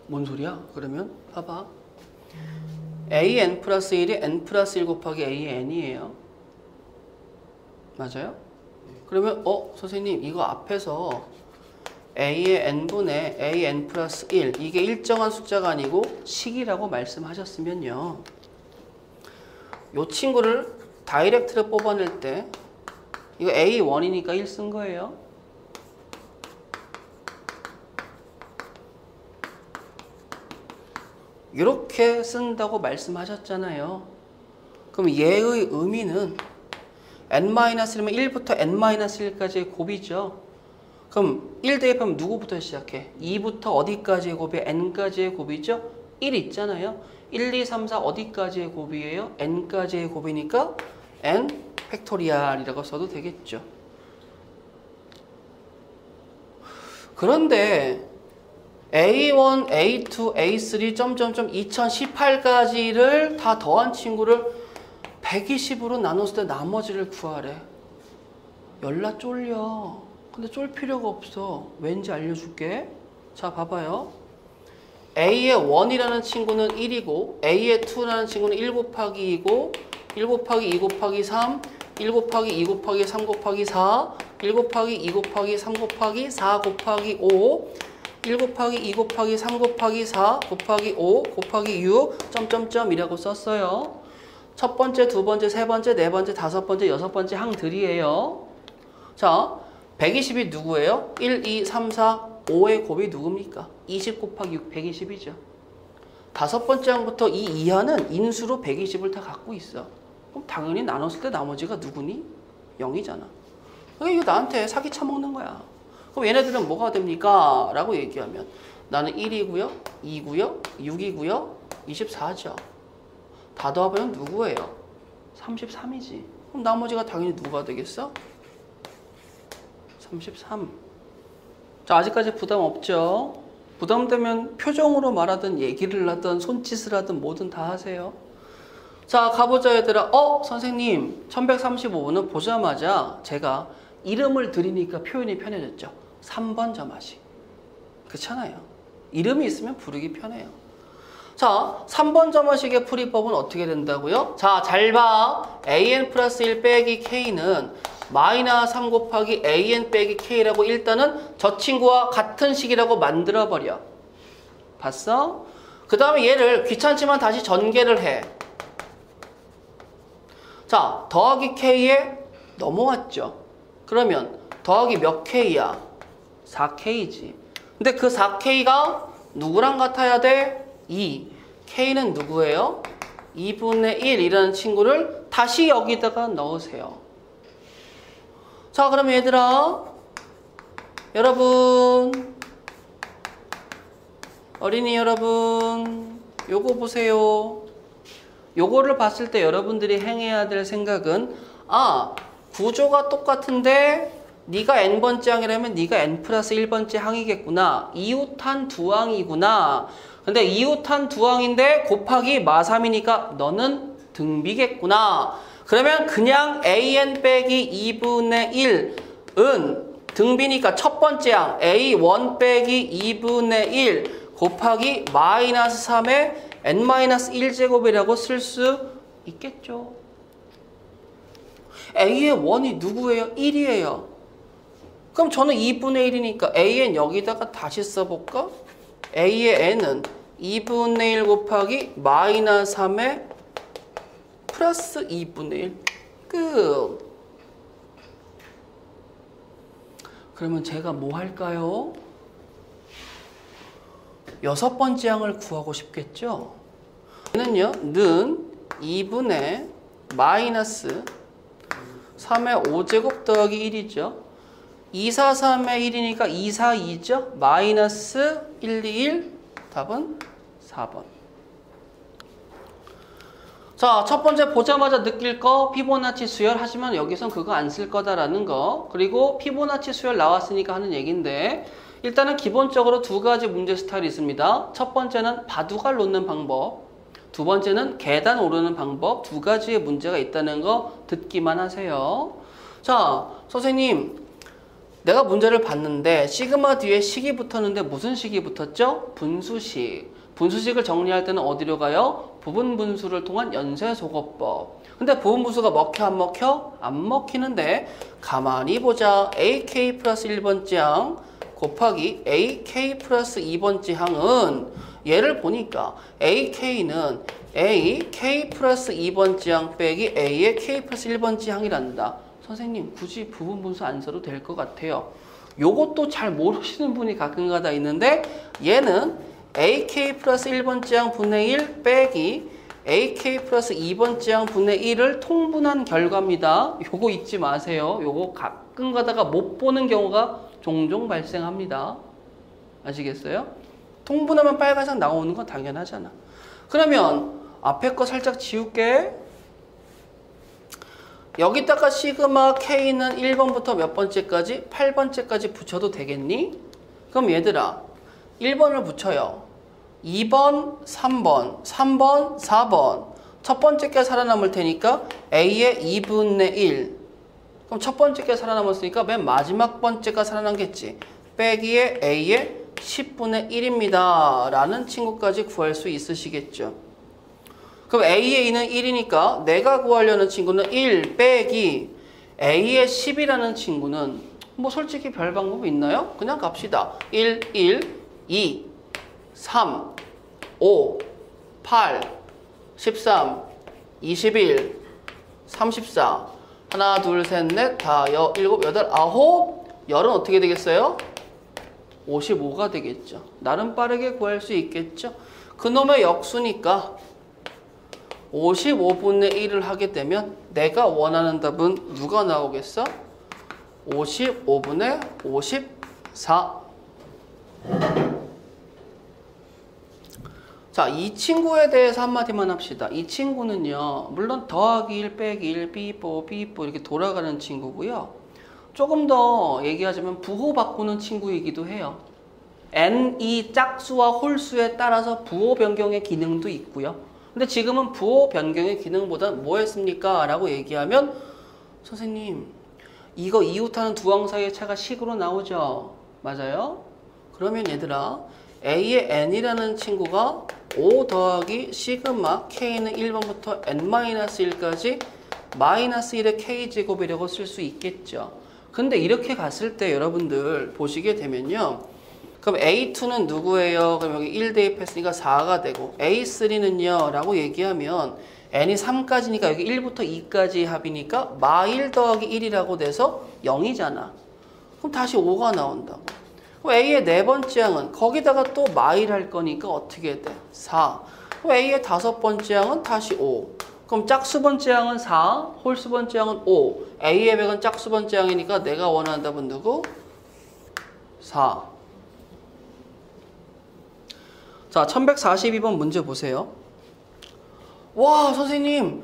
뭔 소리야? 그러면 봐봐. an 플러스 1이 n 플러스 1 곱하기 an이에요. 맞아요? 그러면 선생님 이거 앞에서 a의 n분의 an 플러스 1 이게 일정한 숫자가 아니고 식이라고 말씀하셨으면요. 이 친구를 다이렉트로 뽑아낼 때 이거 a1이니까 1 쓴 거예요. 이렇게 쓴다고 말씀하셨잖아요. 그럼 얘의 의미는 n-1이면 1부터 n-1까지의 곱이죠. 그럼 1 대입하면 누구부터 시작해? 2부터 어디까지의 곱이 n까지의 곱이죠? 1 있잖아요. 1, 2, 3, 4 어디까지의 곱이에요? n까지의 곱이니까 n 팩토리얼이라고 써도 되겠죠. 그런데 A1, A2, A3, 점점점 2018까지를 다 더한 친구를 120으로 나눴을 때 나머지를 구하래. 열나 쫄려. 근데 쫄 필요가 없어. 왠지 알려줄게. 자, 봐봐요. A의 1이라는 친구는 1이고 A의 2라는 친구는 1 곱하기 2고 1 곱하기 2 곱하기 3, 1 곱하기 2 곱하기 3 곱하기 4, 1 곱하기 2 곱하기 3 곱하기 4 곱하기 5, 1 곱하기 2 곱하기 3 곱하기 4 곱하기 5 곱하기 6 점점점이라고 썼어요. 첫 번째, 두 번째, 세 번째, 네 번째, 다섯 번째, 여섯 번째 항들이에요. 자, 120이 누구예요? 1, 2, 3, 4, 5의 곱이 누굽니까? 20 곱하기 6, 120이죠. 다섯 번째 항부터 이 이하는 인수로 120을 다 갖고 있어. 그럼 당연히 나눴을 때 나머지가 누구니? 0이잖아. 이거 나한테 사기 쳐먹는 거야. 그럼 얘네들은 뭐가 됩니까? 라고 얘기하면 나는 1이고요, 2고요, 6이고요, 24죠. 다 더하면 누구예요? 33이지. 그럼 나머지가 당연히 누가 되겠어? 33. 자, 아직까지 부담 없죠? 부담되면 표정으로 말하든 얘기를 하든 손짓을 하든 뭐든 다 하세요. 자, 가보자 얘들아. 선생님 1135번은 보자마자 제가 이름을 드리니까 표현이 편해졌죠. 3번 점하시. 그렇잖아요. 이름이 있으면 부르기 편해요. 자, 3번 점화식의 풀이법은 어떻게 된다고요? 자, 잘 봐. an 플러스 1 빼기 k는 마이너스 3 곱하기 an 빼기 k라고 일단은 저 친구와 같은 식이라고 만들어버려. 봤어? 그 다음에 얘를 귀찮지만 다시 전개를 해. 자, 더하기 k에 넘어왔죠. 그러면 더하기 몇 k야? 4k지. 근데 그 4k가 누구랑 같아야 돼? 2. k는 누구예요? 2분의 1이라는 친구를 다시 여기다가 넣으세요. 자, 그럼 얘들아, 여러분, 어린이 여러분, 요거 보세요. 요거를 봤을 때 여러분들이 행해야 될 생각은 구조가 똑같은데 네가 n번째 항이라면 네가 n 플러스 1번째 항이겠구나. 이웃한 두 항이구나. 근데 이웃한 두 항인데 곱하기 마3이니까 너는 등비겠구나. 그러면 그냥 an 빼기 2분의 1은 등비니까 첫 번째 항 a1 빼기 2분의 1 곱하기 마이너스 3의 n-1제곱이라고 쓸 수 있겠죠. a의 1이 누구예요? 1이에요. 그럼 저는 2분의 1이니까 an 여기다가 다시 써볼까? a의 n은 2분의 1 곱하기 마이너스 3의 플러스 2분의 1. 끝. 그러면 제가 뭐 할까요? 여섯 번째 항을 구하고 싶겠죠? 얘는요, 는 2분의 마이너스 3의 5제곱 더하기 1이죠. 2, 4, 3의 1이니까 2, 4, 2죠. 마이너스 1, 2, 1. 답은 4번. 자, 첫 번째 보자마자 느낄 거 피보나치 수열. 하지만 여기선 그거 안 쓸 거다라는 거. 그리고 피보나치 수열 나왔으니까 하는 얘기인데 일단은 기본적으로 두 가지 문제 스타일이 있습니다. 첫 번째는 바둑알 놓는 방법, 두 번째는 계단 오르는 방법. 두 가지의 문제가 있다는 거 듣기만 하세요. 자, 선생님 내가 문제를 봤는데 시그마 뒤에 식이 붙었는데 무슨 식이 붙었죠? 분수식. 분수식을 정리할 때는 어디로 가요? 부분 분수를 통한 연쇄소거법. 근데 부분 분수가 먹혀 안 먹혀? 안 먹히는데 가만히 보자. AK 플러스 1번째 항 곱하기 AK 플러스 2번째 항은 얘를 보니까 AK는 AK 플러스 2번째 항 빼기 A의 K 플러스 1번째 항이란다. 선생님 굳이 부분 분수 안 써도 될 것 같아요. 요것도 잘 모르시는 분이 가끔가다 있는데 얘는 AK 플러스 1번째 항 분의 1 빼기 AK 플러스 2번째 항 분의 1을 통분한 결과입니다. 요거 잊지 마세요. 요거 가끔 가다가 못 보는 경우가 종종 발생합니다. 아시겠어요? 통분하면 빨간색 나오는 건 당연하잖아. 그러면 앞에 거 살짝 지울게. 여기다가 시그마 K는 1번부터 몇 번째까지? 8번째까지 붙여도 되겠니? 그럼 얘들아 1번을 붙여요. 2번, 3번, 3번, 4번. 첫 번째 게 살아남을 테니까 A의 2분의 1. 그럼 첫 번째 게 살아남았으니까 맨 마지막 번째가 살아남겠지. 빼기에 A의 10분의 1입니다. 라는 친구까지 구할 수 있으시겠죠. 그럼 A의 2는 1이니까 내가 구하려는 친구는 1 빼기 A의 10이라는 친구는 뭐 솔직히 별 방법이 있나요? 그냥 갑시다. 1, 1, 2, 3, 5, 8, 13, 21, 34. 하나, 둘, 셋, 넷, 다, 일곱, 여덟, 아홉. 열은 어떻게 되겠어요? 55가 되겠죠. 나름 빠르게 구할 수 있겠죠. 그놈의 역수니까 55분의 1을 하게 되면 내가 원하는 답은 누가 나오겠어? 55분의 54. 자, 이 친구에 대해서 한마디만 합시다. 이 친구는요, 물론 더하기 1 빼기 1 삐뽀 삐뽀 이렇게 돌아가는 친구고요. 조금 더 얘기하자면 부호 바꾸는 친구이기도 해요. n이 짝수와 홀수에 따라서 부호 변경의 기능도 있고요. 근데 지금은 부호 변경의 기능보다 뭐 했습니까? 라고 얘기하면 선생님 이거 이웃하는 두 항 사이의 차가 식으로 나오죠? 맞아요? 그러면 얘들아 A의 n이라는 친구가 5 더하기 시그마 K는 1번부터 n-1까지 마이너스 1의 K제곱이라고 쓸 수 있겠죠. 근데 이렇게 갔을 때 여러분들 보시게 되면요. 그럼 A2는 누구예요? 그럼 여기 1 대입했으니까 4가 되고 A3는요 라고 얘기하면 n이 3까지니까 여기 1부터 2까지 합이니까 마1 더하기 1이라고 돼서 0이잖아. 그럼 다시 5가 나온다고. 그럼 A의 네 번째 항은 거기다가 또 마1 할 거니까 어떻게 돼? 4. 그럼 A의 다섯 번째 항은 다시 5. 그럼 짝수 번째 항은 4, 홀수 번째 항은 5. A의 100은 짝수 번째 항이니까 내가 원하는 답은 누구? 4. 자, 1142번 문제 보세요. 와, 선생님.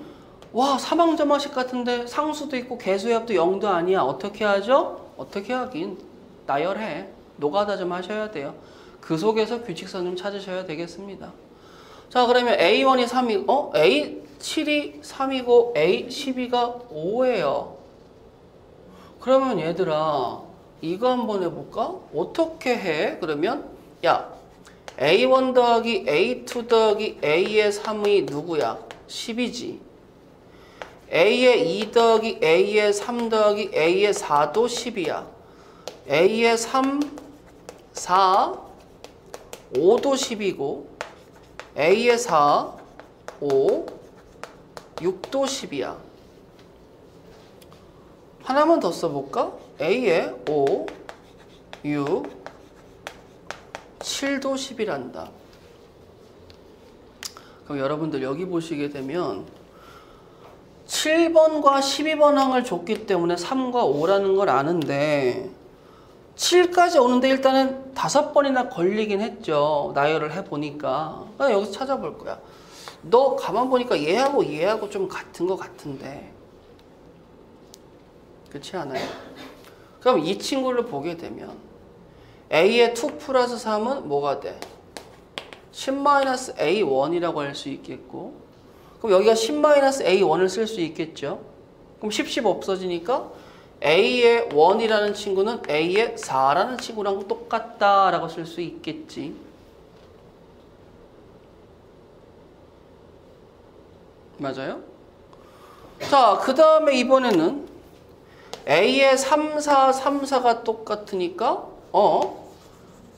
와, 사망점화식 같은데 상수도 있고 개수의 합도 0도 아니야. 어떻게 하죠? 어떻게 하긴. 나열해. 노가다 좀 하셔야 돼요. 그 속에서 규칙선 좀 찾으셔야 되겠습니다. 자, 그러면 A1이 3이고, A7이 3이고, A12가 5예요. 그러면 얘들아, 이거 한번 해볼까? 어떻게 해? 그러면, 야, A1 더하기 A2 더하기 A의 3이 누구야? 10이지. A의 2 더하기 A의 3 더하기 A의 4도 10이야. A의 3, 4, 5도 10이고 A의 4, 5, 6도 10이야. 하나만 더 써볼까? A의 5, 6, 7도 10이란다. 그럼 여러분들 여기 보시게 되면 7번과 12번 항을 줬기 때문에 3과 5라는 걸 아는데 7까지 오는데 일단은 5번이나 걸리긴 했죠. 나열을 해보니까. 그냥 여기서 찾아볼 거야. 너 가만 보니까 얘하고 좀 같은 거 같은데. 그렇지 않아요? 그럼 이 친구를 보게 되면 A의 2 플러스 3은 뭐가 돼? 10-A1이라고 할 수 있겠고, 그럼 여기가 10-A1을 쓸 수 있겠죠. 그럼 10 없어지니까 A의 1이라는 친구는 A의 4라는 친구랑 똑같다라고 쓸 수 있겠지. 맞아요? 자, 그 다음에 이번에는 A의 3, 4, 3, 4가 똑같으니까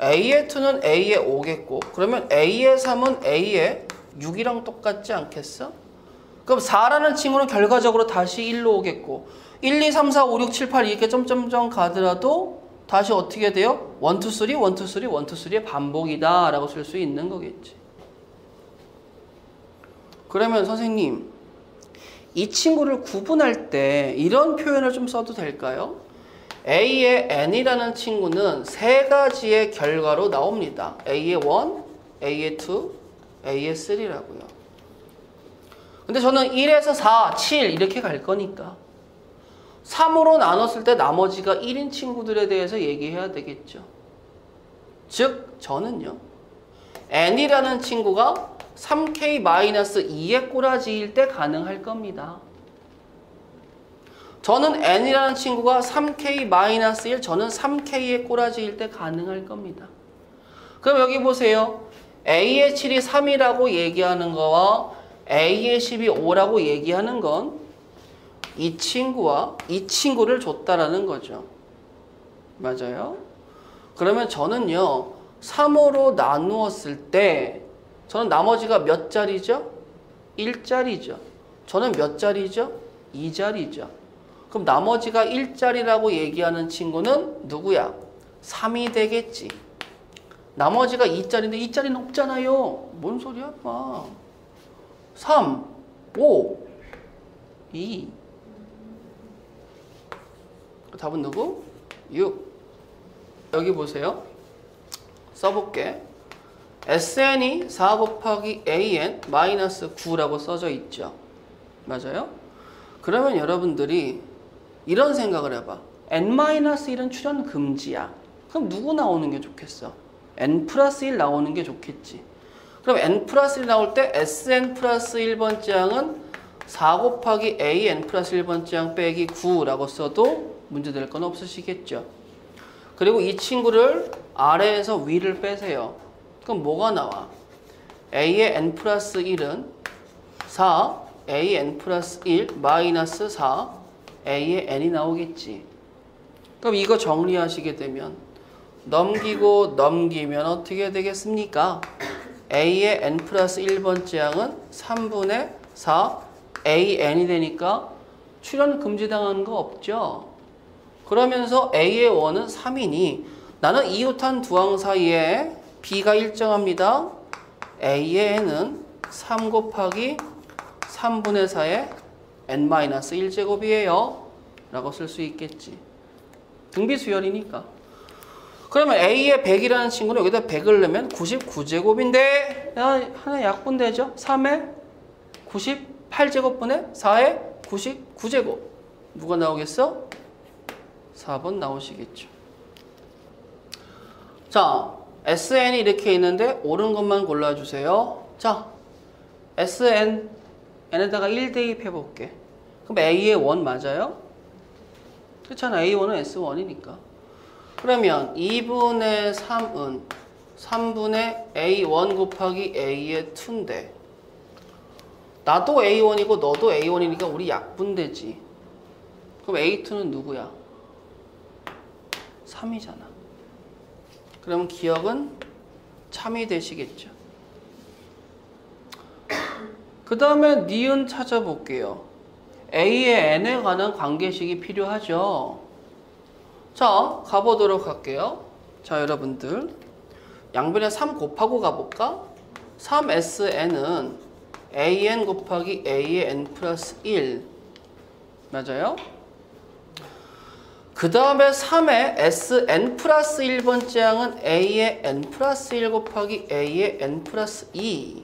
A의 2는 A의 5겠고, 그러면 A의 3은 A의 6이랑 똑같지 않겠어? 그럼 4라는 친구는 결과적으로 다시 1로 오겠고, 1, 2, 3, 4, 5, 6, 7, 8 이렇게 점점점 가더라도 다시 어떻게 돼요? 1, 2, 3, 1, 2, 3, 1, 2, 3의 반복이다 라고 쓸 수 있는 거겠지. 그러면 선생님, 이 친구를 구분할 때 이런 표현을 좀 써도 될까요? A의 n이라는 친구는 세 가지의 결과로 나옵니다. A의 1, A의 2, A의 3라고요. 근데 저는 1에서 4, 7 이렇게 갈 거니까 3으로 나눴을 때 나머지가 1인 친구들에 대해서 얘기해야 되겠죠. 즉 저는요, n이라는 친구가 3k-2의 꼬라지일 때 가능할 겁니다. 저는 n이라는 친구가 3k-1, 저는 3k의 꼬라지일 때 가능할 겁니다. 그럼 여기 보세요. A의 7이 3이라고 얘기하는 거와 A의 10이 5라고 얘기하는 건 이 친구와 이 친구를 줬다라는 거죠. 맞아요? 그러면 저는요, 3으로 나누었을 때 저는 나머지가 몇 자리죠? 1자리죠. 저는 몇 자리죠? 2자리죠. 그럼 나머지가 1자리라고 얘기하는 친구는 누구야? 3이 되겠지. 나머지가 2자리인데 2자리는 없잖아요. 뭔 소리야? 3, 5, 2. 답은 누구? 6. 여기 보세요. 써볼게. SN이 4 곱하기 AN 마이너스 9라고 써져 있죠. 맞아요? 그러면 여러분들이 이런 생각을 해봐. N-1은 출현 금지야. 그럼 누구 나오는 게 좋겠어? N 플러스 1 나오는 게 좋겠지. 그럼 N 플러스 1 나올 때 SN 플러스 1번째 항은 4 곱하기 AN 플러스 1번째 항 빼기 9라고 써도 문제될 건 없으시겠죠. 그리고 이 친구를 아래에서 위를 빼세요. 그럼 뭐가 나와? A의 N 플러스 1은 4, A의 N 플러스 1 마이너스 4, A의 N이 나오겠지. 그럼 이거 정리하시게 되면 넘기고 넘기면 어떻게 되겠습니까? A의 N 플러스 1번째 항은 3분의 4 AN이 되니까 출현 금지당하는 거 없죠? 그러면서 A의 1은 3이니 나는 이웃한 두 항 사이에 B가 일정합니다. A의 n은 3 곱하기 3분의 4의 n-1제곱이에요. 라고 쓸 수 있겠지. 등비수열이니까. 그러면 A의 100이라는 친구는 여기다 100을 넣으면 99제곱인데 하나 약분되죠? 3의 98제곱분의 4의 99제곱. 누가 나오겠어? 4번 나오시겠죠. 자, SN이 이렇게 있는데 옳은 것만 골라주세요. 자, SN, n에다가 1 대입해볼게. 그럼 A의 1 맞아요? 그렇잖아. A1은 S1이니까. 그러면 2분의 3은 3분의 A1 곱하기 A의 2인데 나도 A1이고 너도 A1이니까 우리 약분되지. 그럼 A2는 누구야? 3이잖아. 그러면 기억은 참이 되시겠죠. 그 다음에 니은 찾아볼게요. A의 n에 관한 관계식이 필요하죠. 자, 가보도록 할게요. 자, 여러분들 양변에 3 곱하고 가볼까? 3SN은 AN 곱하기 A의 n 플러스 1 맞아요? 그 다음에 3의 Sn 플러스 1번째 항은 A의 n 플러스 1 곱하기 A의 n 플러스 2.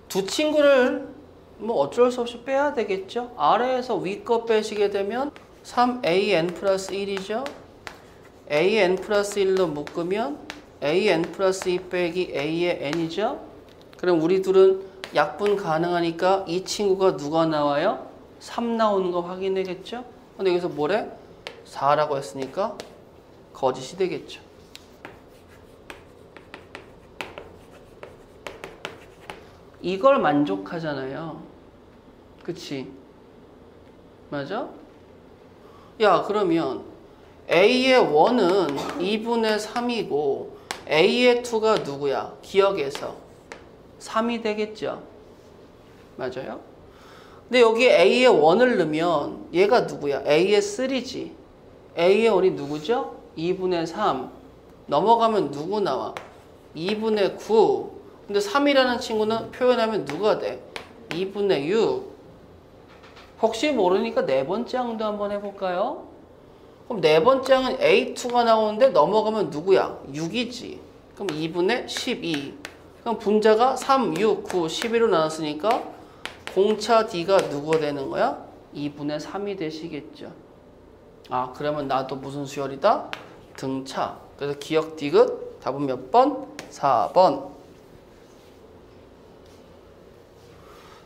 두 친구를 뭐 어쩔 수 없이 빼야 되겠죠? 아래에서 위 거 빼시게 되면 3an 플러스 1이죠? an 플러스 1로 묶으면 an 플러스 2 빼기 a의 n이죠? 그럼 우리 둘은 약분 가능하니까 이 친구가 누가 나와요? 3 나오는 거 확인되겠죠? 근데 여기서 뭐래? 4라고 했으니까 거짓이 되겠죠. 이걸 만족하잖아요. 그치? 맞아? 야, 그러면 A의 1은 2분의 3이고 A의 2가 누구야? 기억에서 3이 되겠죠? 맞아요? 근데 여기 A의 1을 넣으면 얘가 누구야? A의 3지. A의 1이 누구죠? 2분의 3. 넘어가면 누구 나와? 2분의 9. 근데 3이라는 친구는 표현하면 누가 돼? 2분의 6. 혹시 모르니까 네 번째 항도 한번 해볼까요? 그럼 네 번째 항은 A2가 나오는데 넘어가면 누구야? 6이지. 그럼 2분의 12. 그럼 분자가 3, 6, 9, 12로 나눴으니까 공차 D가 누가 되는 거야? 2분의 3이 되시겠죠. 아, 그러면 나도 무슨 수열이다? 등차. 그래서 기억 디귿 답은 몇 번? 4번.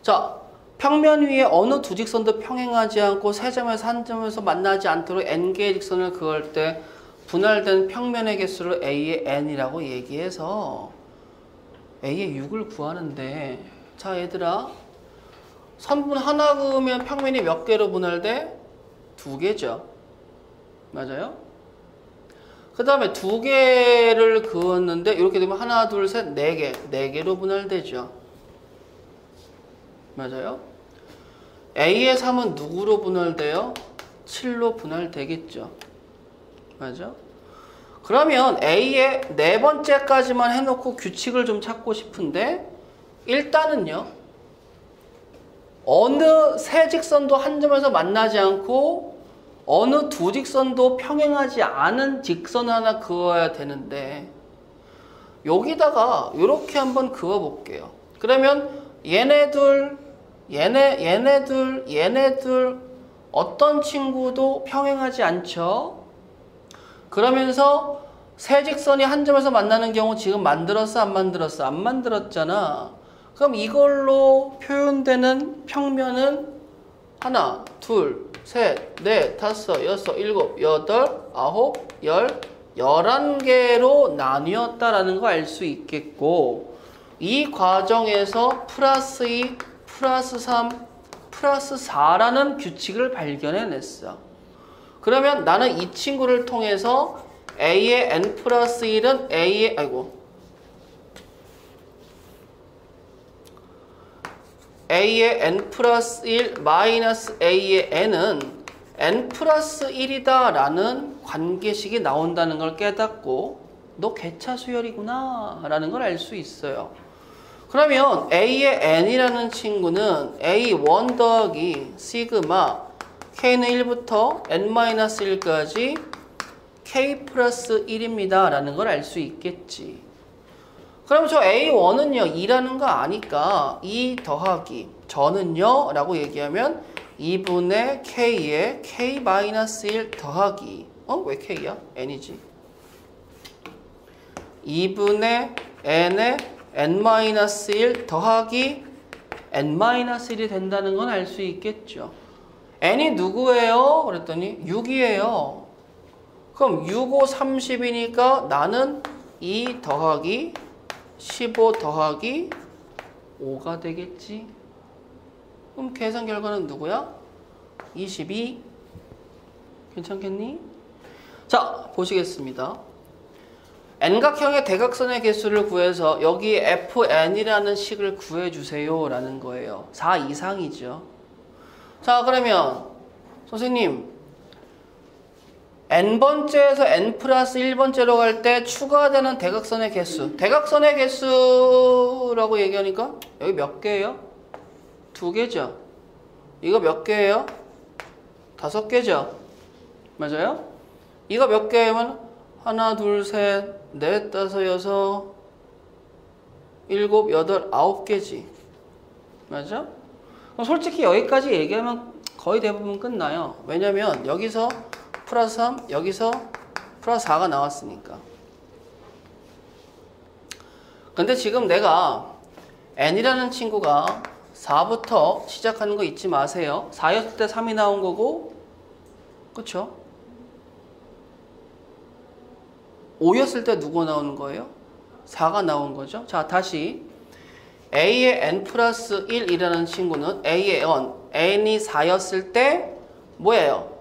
자, 평면 위에 어느 두 직선도 평행하지 않고 세 점에서 한 점에서 만나지 않도록 n개의 직선을 그을 때 분할된 평면의 개수를 a의 n이라고 얘기해서 a의 6을 구하는데, 자 얘들아, 선분 하나 그으면 평면이 몇 개로 분할돼? 2개죠. 맞아요? 그 다음에 2개를 그었는데 이렇게 되면 하나, 둘, 셋, 4개. 4개로 분할되죠. 맞아요? A의 3은 누구로 분할돼요? 7로 분할되겠죠. 맞아? 그러면 A의 네 번째까지만 해놓고 규칙을 좀 찾고 싶은데, 일단은요, 어느 세 직선도 한 점에서 만나지 않고 어느 두 직선도 평행하지 않은 직선 하나 그어야 되는데, 여기다가 이렇게 한번 그어 볼게요. 그러면 얘네들 어떤 친구도 평행하지 않죠? 그러면서 세 직선이 한 점에서 만나는 경우 지금 만들었어? 안 만들었어? 안 만들었잖아. 그럼 이걸로 표현되는 평면은 하나, 둘, 셋, 넷, 다섯, 여섯, 일곱, 여덟, 아홉, 열, 11개로 나뉘었다라는 거 알 수 있겠고, 이 과정에서 플러스 2, 플러스 3, 플러스 4라는 규칙을 발견해냈어. 그러면 나는 이 친구를 통해서 A의 n 플러스 1은 A의 n 플러스 1 마이너스 A의 n은 n 플러스 1이다 라는 관계식이 나온다는 걸 깨닫고, 너 개차 수열이구나 라는 걸 알 수 있어요. 그러면 A의 n이라는 친구는 A1 더하기 시그마 K는 1부터 n-1까지 K 플러스 1입니다 라는 걸 알 수 있겠지. 그럼 저 A1은요 2라는 거 아니까 2 더하기 저는요 라고 얘기하면 2분의 K에 K-1 더하기 왜 K야? n이지. 2분의 n에 n-1 더하기 n-1이 된다는 건 알 수 있겠죠. n이 누구예요? 그랬더니 6이에요. 그럼 6, 5, 30이니까 나는 2 더하기 15 더하기 5가 되겠지. 그럼 계산 결과는 누구야? 22. 괜찮겠니? 자, 보시겠습니다. n각형의 대각선의 개수를 구해서 여기 fn이라는 식을 구해주세요 라는 거예요. 4 이상이죠. 자, 그러면 선생님 n번째에서 n 플러스 1번째로 갈 때 추가되는 대각선의 개수, 대각선의 개수라고 얘기하니까 여기 몇 개예요? 2개죠. 이거 몇 개예요? 5개죠? 맞아요? 이거 몇 개면 하나, 둘, 셋, 넷, 다섯, 여섯, 일곱, 여덟, 9개지. 맞아? 그럼 솔직히 여기까지 얘기하면 거의 대부분 끝나요. 왜냐면 여기서 플러스 3, 여기서 플러스 4가 나왔으니까. 근데 지금 내가 n이라는 친구가 4부터 시작하는 거 잊지 마세요. 4였을 때 3이 나온 거고, 그쵸? 5였을 때 누가 나오는 거예요? 4가 나온 거죠. 자, 다시 a의 n 플러스 1이라는 친구는 a의 n이 4였을 때 뭐예요?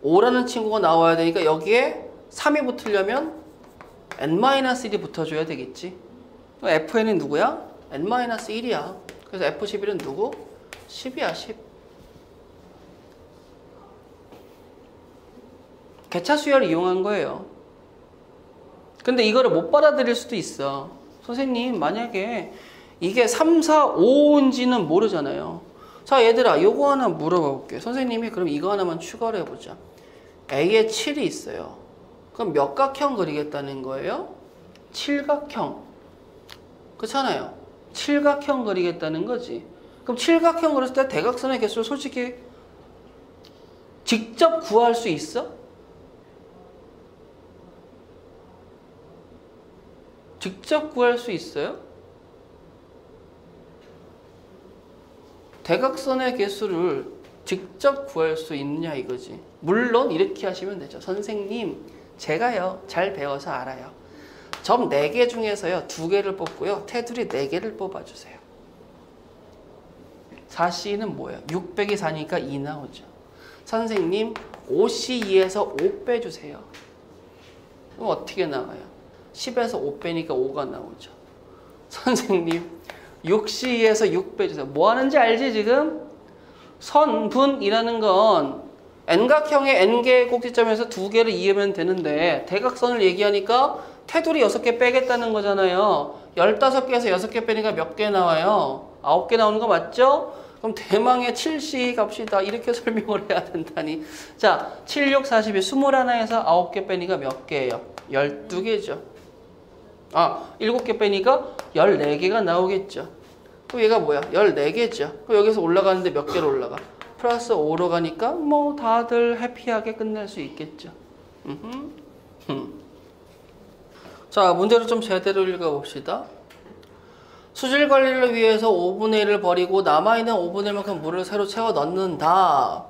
5라는 친구가 나와야 되니까 여기에 3이 붙으려면 n-1이 붙어줘야 되겠지. fn이 누구야? n-1이야. 그래서 f11은 누구? 10이야, 10. 개차 수열을 이용한 거예요. 근데 이거를 못 받아들일 수도 있어. 선생님, 만약에 이게 3, 4, 5인지는 모르잖아요. 자, 얘들아, 요거 하나 물어봐 볼게. 선생님이 그럼 이거 하나만 추가를 해보자. A에 7이 있어요. 그럼 몇 각형 그리겠다는 거예요? 7각형. 그렇잖아요. 7각형 그리겠다는 거지. 그럼 7각형 그렸을 때 대각선의 개수를 솔직히 직접 구할 수 있어? 직접 구할 수 있어요? 대각선의 개수를 직접 구할 수 있느냐 이거지. 물론 이렇게 하시면 되죠. 선생님, 제가요 잘 배워서 알아요. 점 4개 중에서요 2개를 뽑고요 테두리 4개를 뽑아주세요. 4C는 뭐예요? 600이 4니까 2 나오죠. 선생님, 5C2에서 5 빼주세요. 그럼 어떻게 나와요? 10에서 5 빼니까 5가 나오죠. 선생님, 6C2에서 6 빼주세요. 뭐 하는지 알지 지금? 선분이라는 건 n각형의 n개의 꼭지점에서 2개를 이으면 되는데 대각선을 얘기하니까 테두리 6개 빼겠다는 거잖아요. 15개에서 6개 빼니까 몇 개 나와요? 9개 나오는 거 맞죠? 그럼 대망의 7C 갑시다. 이렇게 설명을 해야 된다니. 자, 7, 6, 42, 21에서 9개 빼니까 몇 개예요? 12개죠. 아, 7개 빼니까 14개가 나오겠죠. 그럼 얘가 뭐야? 14개죠. 그럼 여기서 올라가는데 몇 개로 올라가? 플러스 5로 가니까 뭐 다들 해피하게 끝낼 수 있겠죠. 자, 문제를 좀 제대로 읽어봅시다. 수질 관리를 위해서 5분의 1을 버리고 남아있는 5분의 1만큼 물을 새로 채워 넣는다.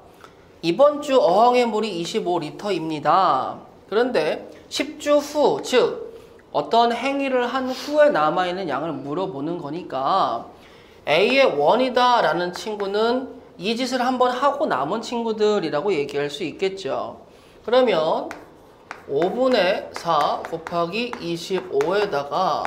이번 주 어항의 물이 25리터입니다. 그런데 10주 후, 즉 어떤 행위를 한 후에 남아있는 양을 물어보는 거니까 A의 원이다 라는 친구는 이 짓을 한번 하고 남은 친구들이라고 얘기할 수 있겠죠. 그러면 5분의 4 곱하기 25에다가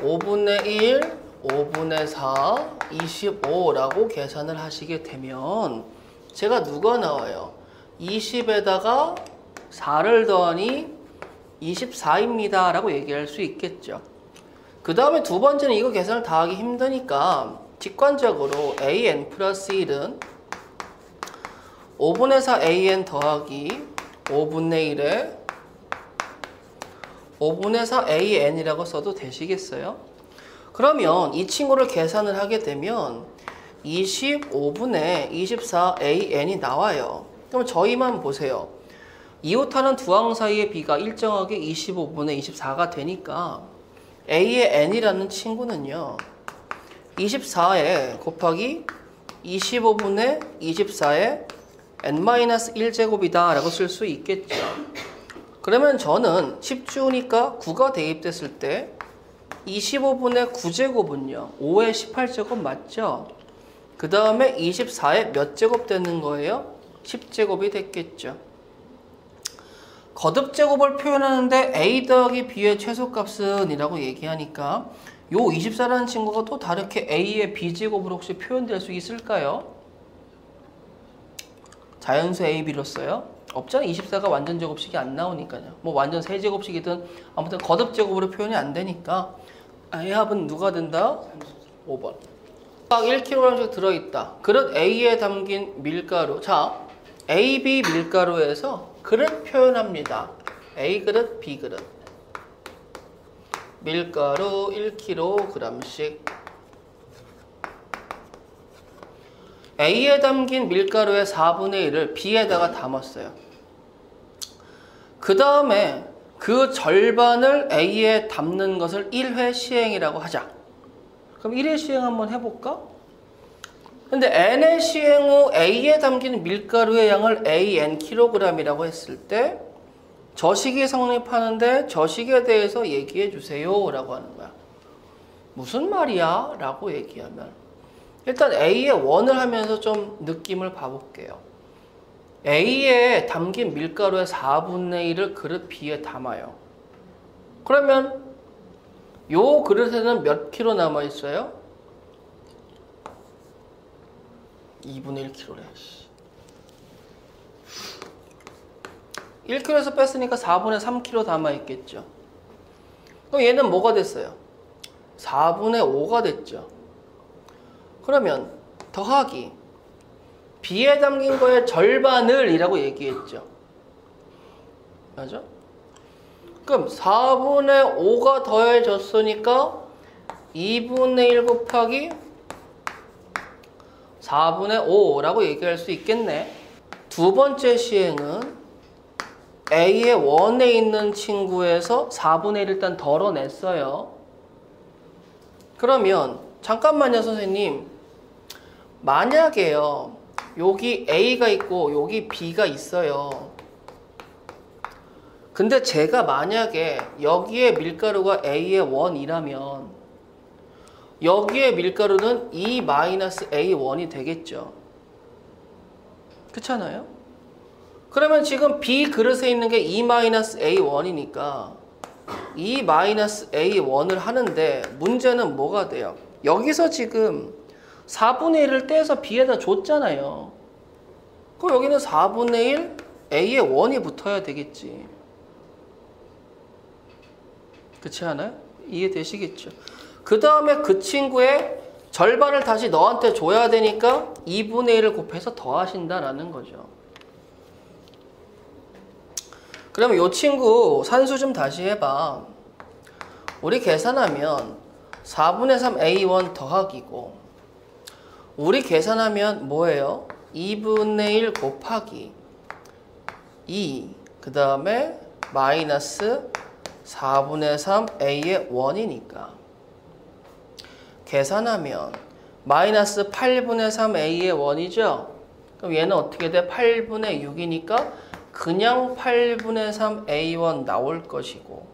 5분의 1, 5분의 4, 25라고 계산을 하시게 되면 제가 누가 나와요? 20에다가 4를 더하니 24입니다 라고 얘기할 수 있겠죠. 그 다음에 두 번째는 이거 계산을 다 하기 힘드니까 직관적으로 an 플러스 1은 5분의 4 an 더하기 5분의 1에 5분의 4 an이라고 써도 되시겠어요? 그러면 이 친구를 계산을 하게 되면 25분의 24 an이 나와요. 그럼 저희만 보세요. 이웃하는 두 항 사이의 비가 일정하게 25분의 24가 되니까 A의 n이라는 친구는요 24에 곱하기 25분의 24에 n-1제곱이다 라고 쓸 수 있겠죠. 그러면 저는 10주니까 9가 대입됐을 때 25분의 9제곱은요 5의 18제곱 맞죠? 그 다음에 24에 몇 제곱 되는 거예요? 10제곱이 됐겠죠. 거듭제곱을 표현하는데 A 더하기 B의 최소값은 이라고 얘기하니까 요 24라는 친구가 또 다르게 A의 B제곱으로 혹시 표현될 수 있을까요? 자연수 A, B로 써요? 없잖아. 24가 완전 제곱식이 안 나오니까요. 뭐 완전 세제곱식이든 아무튼 거듭제곱으로 표현이 안 되니까 A합은 누가 된다? 5번. 딱 1kg씩 들어있다. 그릇 A에 담긴 밀가루. 자, A, B 밀가루에서 그릇 표현합니다. A 그릇, B 그릇. 밀가루 1kg씩. A에 담긴 밀가루의 4분의 1을 B에다가 담았어요. 그 다음에 그 절반을 A에 담는 것을 1회 시행이라고 하자. 그럼 1회 시행 한번 해볼까? 근데 N의 시행 후 A에 담긴 밀가루의 양을 AN kg이라고 했을 때 저식이 성립하는데 저식에 대해서 얘기해 주세요 라고 하는 거야. 무슨 말이야? 라고 얘기하면 일단 A의 원을 하면서 좀 느낌을 봐볼게요. A에 담긴 밀가루의 4분의 1을 그릇 B에 담아요. 그러면 요 그릇에는 몇 킬로 남아있어요? 2분의 1kg래. 1kg에서 뺐으니까 4분의 3kg 남아있겠죠. 그럼 얘는 뭐가 됐어요? 4분의 5가 됐죠. 그러면 더하기 B에 담긴 거의 절반을 이라고 얘기했죠. 맞아? 그럼 4분의 5가 더해졌으니까 2분의 1 곱하기 4분의 5라고 얘기할 수 있겠네. 두 번째 시행은 A의 원에 있는 친구에서 4분의 1 일단 덜어냈어요. 그러면 잠깐만요 선생님. 만약에요. 여기 A가 있고 여기 B가 있어요. 근데 제가 만약에 여기에 밀가루가 A의 원이라면 여기에 밀가루는 E-A1이 되겠죠. 그렇잖아요? 그러면 지금 B 그릇에 있는 게 E-A1이니까 E-A1을 하는데 문제는 뭐가 돼요? 여기서 지금 4분의 1을 떼서 B에다 줬잖아요. 그럼 여기는 4분의 1 A의 원이 붙어야 되겠지. 그렇지 않아요? 이해되시겠죠? 그 다음에 그 친구의 절반을 다시 너한테 줘야 되니까 2분의 1을 곱해서 더하신다라는 거죠. 그러면 이 친구 산수 좀 다시 해봐. 우리 계산하면 4분의 3 A1 더하기고 우리 계산하면 뭐예요? 2분의 1 곱하기 2 그 다음에 마이너스 4분의 3 A의 원이니까 계산하면 마이너스 8분의 3 A의 원이죠? 그럼 얘는 어떻게 돼? 8분의 6이니까 그냥 8분의 3 A1 나올 것이고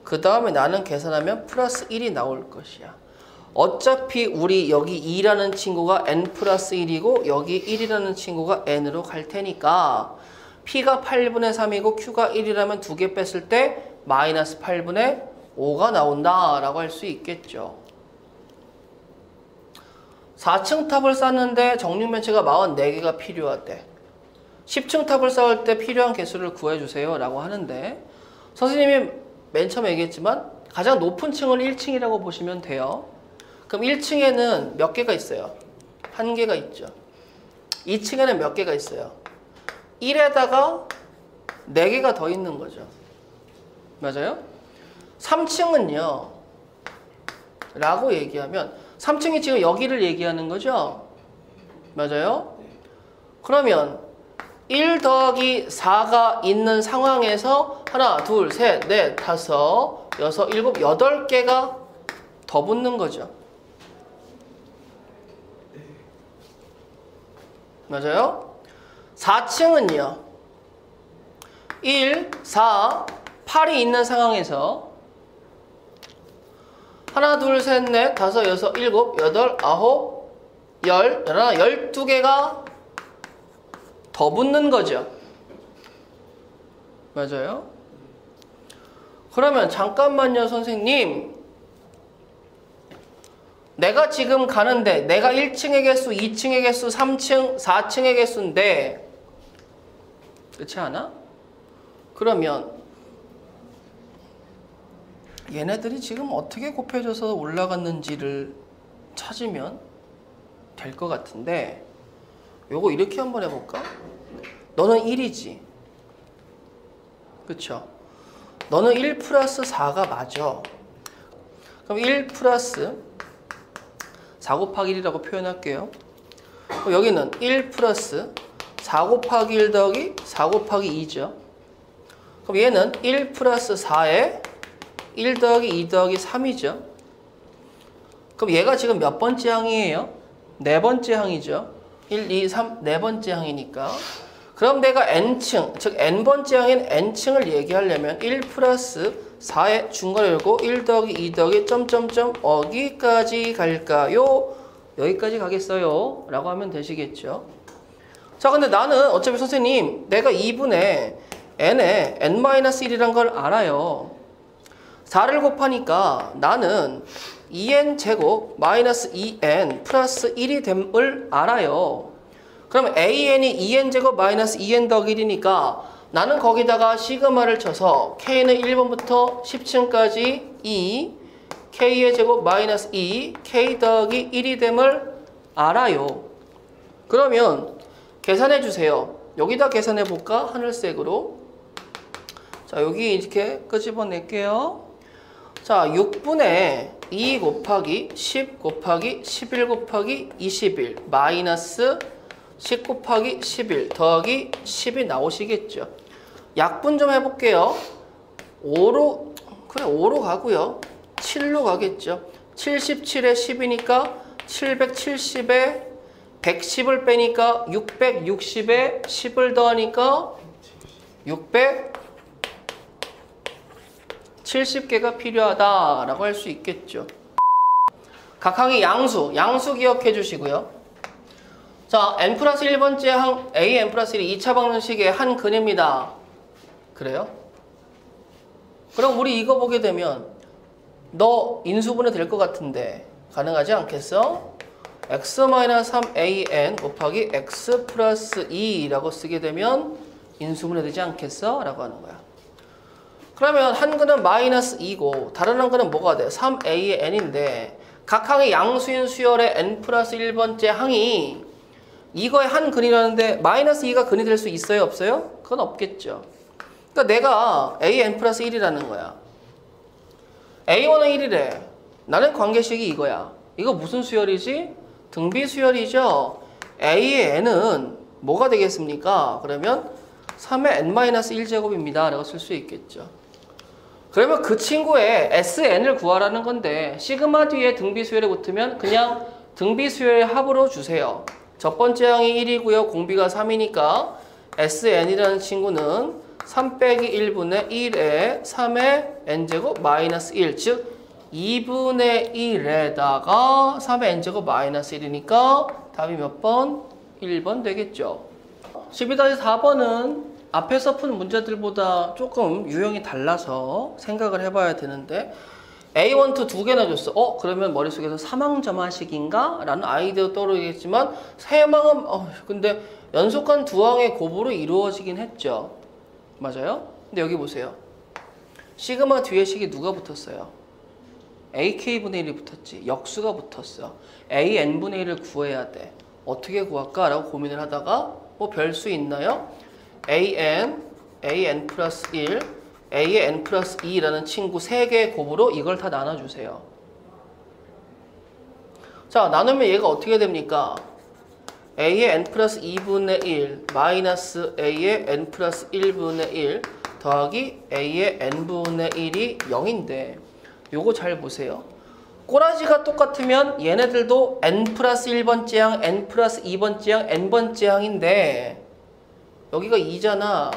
그 다음에 나는 계산하면 플러스 1이 나올 것이야. 어차피 우리 여기 2라는 친구가 n 플러스 1이고 여기 1이라는 친구가 n으로 갈 테니까 P가 8분의 3이고 Q가 1이라면 두 개 뺐을 때 마이너스 8분의 5가 나온다라고 할 수 있겠죠. 4층 탑을 쌓는데 정육면체가 44개가 필요하대. 10층 탑을 쌓을 때 필요한 개수를 구해주세요 라고 하는데 선생님이 맨 처음에 얘기했지만 가장 높은 층을 1층이라고 보시면 돼요. 그럼 1층에는 몇 개가 있어요? 1개가 있죠. 2층에는 몇 개가 있어요? 1에다가 4개가 더 있는 거죠. 맞아요? 3층은요 라고 얘기하면 3층이 지금 여기를 얘기하는 거죠? 맞아요? 그러면 1 더하기 4가 있는 상황에서 하나, 둘, 셋, 넷, 다섯, 여섯, 일곱, 8개가 더 붙는 거죠. 맞아요? 4층은요. 1, 4, 8이 있는 상황에서 하나, 둘, 셋, 넷, 다섯, 여섯, 일곱, 여덟, 아홉, 열, 12개가 더 붙는 거죠. 맞아요? 그러면 잠깐만요, 선생님. 내가 지금 가는데 내가 1층의 개수, 2층의 개수, 3층, 4층의 개수인데 그렇지 않아? 그러면 얘네들이 지금 어떻게 곱해져서 올라갔는지를 찾으면 될 것 같은데 요거 이렇게 한번 해볼까? 너는 1이지. 그쵸? 너는 1 플러스 4가 맞아. 그럼 1 플러스 4 곱하기 1이라고 표현할게요. 여기는 1 플러스 4 곱하기 1 더하기 4 곱하기 2죠. 그럼 얘는 1 플러스 4에 1 더하기 2 더하기 3이죠. 그럼 얘가 지금 몇 번째 항이에요? 네 번째 항이죠. 1, 2, 3, 네 번째 항이니까. 그럼 내가 n층, 즉 n번째 항인 n층을 얘기하려면 1 플러스 4의 중괄호 열고 1 더하기 2 더하기 점점점 어디까지 갈까요? 여기까지 가겠어요? 라고 하면 되시겠죠. 자, 근데 나는 어차피 선생님 내가 2분의 n에 n-1이란 걸 알아요. 4를 곱하니까 나는 2n 제곱 마이너스 2n 플러스 1이 됨을 알아요. 그럼 an이 2n 제곱 마이너스 2n 더하기 1이니까 나는 거기다가 시그마를 쳐서 k는 1번부터 10층까지 2 k의 제곱 마이너스 2 k 더하기 1이 됨을 알아요. 그러면 계산해 주세요. 여기다 계산해 볼까? 하늘색으로. 자, 여기 이렇게 끄집어낼게요. 자, 6분의 2 곱하기 10 곱하기 11 곱하기 21 마이너스 10 곱하기 11 더하기 10이 나오시겠죠. 약분 좀 해볼게요. 5로, 그래 5로 가고요. 7로 가겠죠. 77에 10이니까 770에 110을 빼니까 660에 10을 더하니까 670개가 필요하다라고 할 수 있겠죠. 각항의 양수 기억해 주시고요. 자, n 플러스 1번째 항 a n 플러스 1이 2차 방정식의 한 근입니다. 그래요? 그럼 우리 이거 보게 되면 너 인수분해 될 것 같은데 가능하지 않겠어? x-3an 곱하기 x 플러스 2라고 쓰게 되면 인수분해 되지 않겠어? 라고 하는 거야. 그러면 한 근은 마이너스 2고 다른 한 근은 뭐가 돼? 3a의 n인데 각 항의 양수인 수열의 n 플러스 1번째 항이 이거의 한 근이라는데 마이너스 2가 근이 될 수 있어요? 없어요? 그건 없겠죠. 그러니까 내가 an 플러스 1이라는 거야. a1은 1이래. 나는 관계식이 이거야. 이거 무슨 수열이지? 등비 수열이죠. a의 n은 뭐가 되겠습니까? 그러면 3의 n-1제곱입니다. 라고 쓸 수 있겠죠. 그러면 그 친구의 sn을 구하라는 건데 시그마 뒤에 등비 수열에 붙으면 그냥 등비 수열의 합으로 주세요. 첫 번째 항이 1이고요. 공비가 3이니까 sn이라는 친구는 3 빼기 1분의 1에 3의 n제곱 마이너스 1, 즉 2분의 1에다가 3의 n제곱 마이너스 1이니까 답이 몇 번? 1번 되겠죠. 12-4번은 앞에서 푼 문제들보다 조금 유형이 달라서 생각을 해봐야 되는데 A1, 2 두 개나 줬어. 그러면 머릿속에서 사망점화식인가? 라는 아이디어 떠오르겠지만 세망은 근데 연속한 두 항의 곱으로 이루어지긴 했죠. 맞아요? 근데 여기 보세요. 시그마 뒤에 식이 누가 붙었어요? AK분의 1이 붙었지. 역수가 붙었어. AN분의 1을 구해야 돼. 어떻게 구할까? 라고 고민을 하다가 뭐 별 수 있나요? AN 플러스 1, A의 n 플러스 2라는 친구 3개의 곱으로 이걸 다 나눠주세요. 자, 나누면 얘가 어떻게 됩니까? A의 n 플러스 2분의 1 마이너스 A의 n 플러스 1분의 1 더하기 A의 n분의 1이 0인데 요거 잘 보세요. 꼬라지가 똑같으면 얘네들도 n 플러스 1번째 항, n 플러스 2번째 항, n번째 항인데 여기가 2잖아.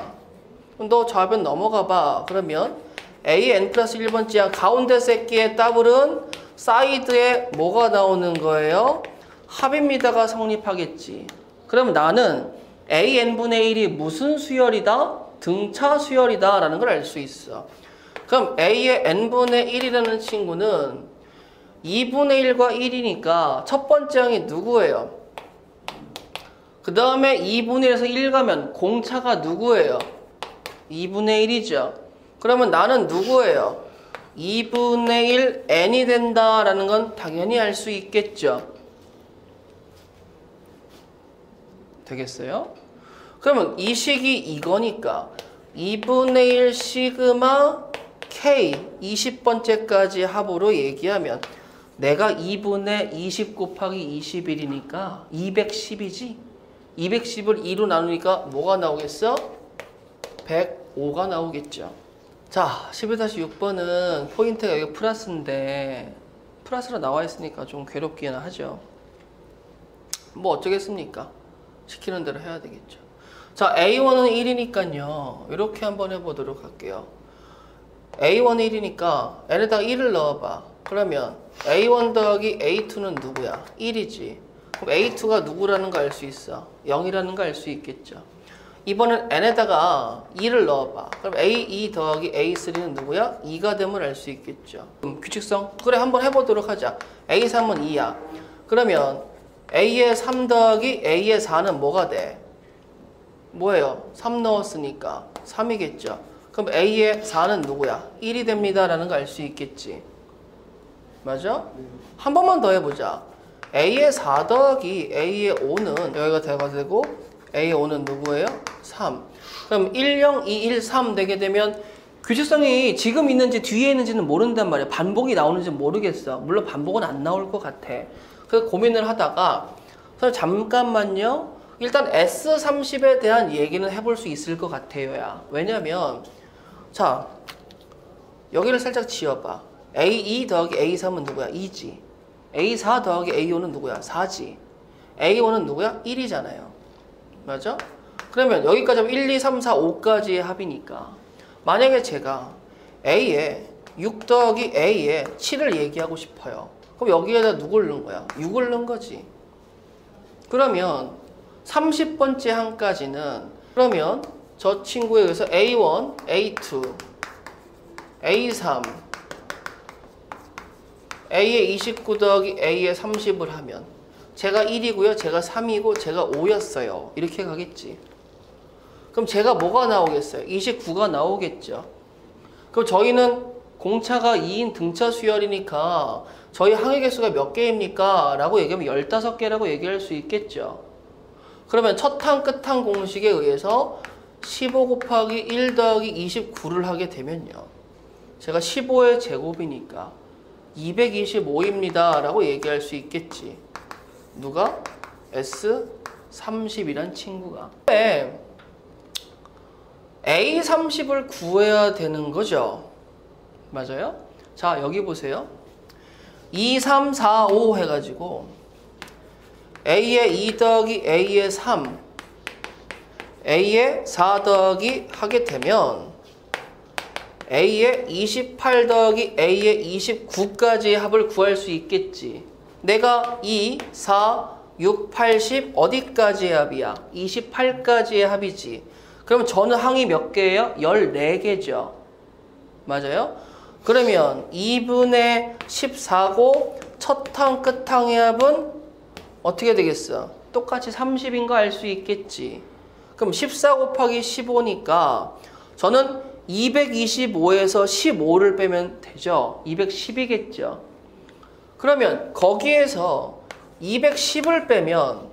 그럼 너 좌변 넘어가 봐. 그러면 A n 플러스 1번째 항 가운데 새끼의 더블은 사이드에 뭐가 나오는 거예요? 합입니다가 성립하겠지. 그럼 나는 A n분의 1이 무슨 수열이다? 등차 수열이다 라는 걸 알 수 있어. 그럼 A의 n분의 1이라는 친구는 2분의 1과 1이니까 첫 번째 항이 누구예요? 그 다음에 2분의 1에서 1 가면 공차가 누구예요? 2분의 1이죠. 그러면 나는 누구예요? 2분의 1 n이 된다라는 건 당연히 알 수 있겠죠. 되겠어요? 그러면 이 식이 이거니까 2분의 1 시그마 K 20번째까지 합으로 얘기하면 내가 2분의 20 곱하기 21이니까 210이지? 210을 2로 나누니까 뭐가 나오겠어? 105가 나오겠죠. 자, 11-6번은 포인트가 여기 플러스인데 플러스로 나와 있으니까 좀 괴롭기는 하죠. 뭐 어쩌겠습니까? 시키는 대로 해야 되겠죠. 자, A1은 1이니까요. 이렇게 한번 해보도록 할게요. A1은 1이니까 n에다가 1을 넣어봐. 그러면 A1 더하기 A2는 누구야? 1이지. 그럼 A2가 누구라는 거 알 수 있어? 0이라는 거 알 수 있겠죠. 이번엔 n에다가 2를 넣어봐. 그럼 A2 더하기 A3는 누구야? 2가 되면 알 수 있겠죠. 규칙성? 그래, 한번 해보도록 하자. A3은 2야. 그러면 A의 3 더하기 A의 4는 뭐가 돼? 뭐예요? 3 넣었으니까 3이겠죠. 그럼 A의 4는 누구야? 1이 됩니다 라는 거 알 수 있겠지. 맞아? 한 번만 더 해보자. A의 4 더하기 A의 5는 여기가 대가 되고 A의 5는 누구예요? 3. 그럼 1, 0, 2, 1, 3 되게 되면 규칙성이 지금 있는지 뒤에 있는지는 모른단 말이야. 반복이 나오는지 모르겠어. 물론 반복은 안 나올 것 같아. 그래서 고민을 하다가 잠깐만요. 일단 S30에 대한 얘기는 해볼 수 있을 것 같아요. 왜냐면 자, 여기를 살짝 지어봐. A2 더하기 A3은 누구야? 2지. A4 더하기 A5는 누구야? 4지. A5는 누구야? 1이잖아요. 맞아? 그러면 여기까지 하면 1, 2, 3, 4, 5까지의 합이니까 만약에 제가 A에 6 더하기 A에 7을 얘기하고 싶어요. 그럼 여기에다 누굴 넣은 거야? 6을 넣은 거지. 그러면 30번째 항까지는 그러면 저 친구에 의해서 A1, A2, A3, A의 29 더하기 A의 30을 하면 제가 1이고요. 제가 3이고 제가 5였어요. 이렇게 가겠지. 그럼 제가 뭐가 나오겠어요? 29가 나오겠죠. 그럼 저희는 공차가 2인 등차 수열이니까 저희 항의 개수가 몇 개입니까? 라고 얘기하면 15개라고 얘기할 수 있겠죠. 그러면 첫 항, 끝 항 공식에 의해서 15 곱하기 1 더하기 29를 하게 되면요. 제가 15의 제곱이니까 225입니다. 라고 얘기할 수 있겠지. 누가? S30이란 친구가. 왜 A30을 구해야 되는 거죠. 맞아요? 자, 여기 보세요. 2, 3, 4, 5 해가지고 A의 2 더하기 A의 3, A의 4 더하기 하게 되면 A의 28 더하기 A의 29까지의 합을 구할 수 있겠지. 내가 2, 4, 6, 80 어디까지의 합이야? 28까지의 합이지. 그러면 저는 항이 몇 개예요? 14개죠. 맞아요? 그러면 2분의 14고 첫 항, 끝 항의 합은 어떻게 되겠어? 똑같이 30인 거 알 수 있겠지. 그럼 14 곱하기 15니까 저는 225에서 15를 빼면 되죠. 210이겠죠. 그러면 거기에서 210을 빼면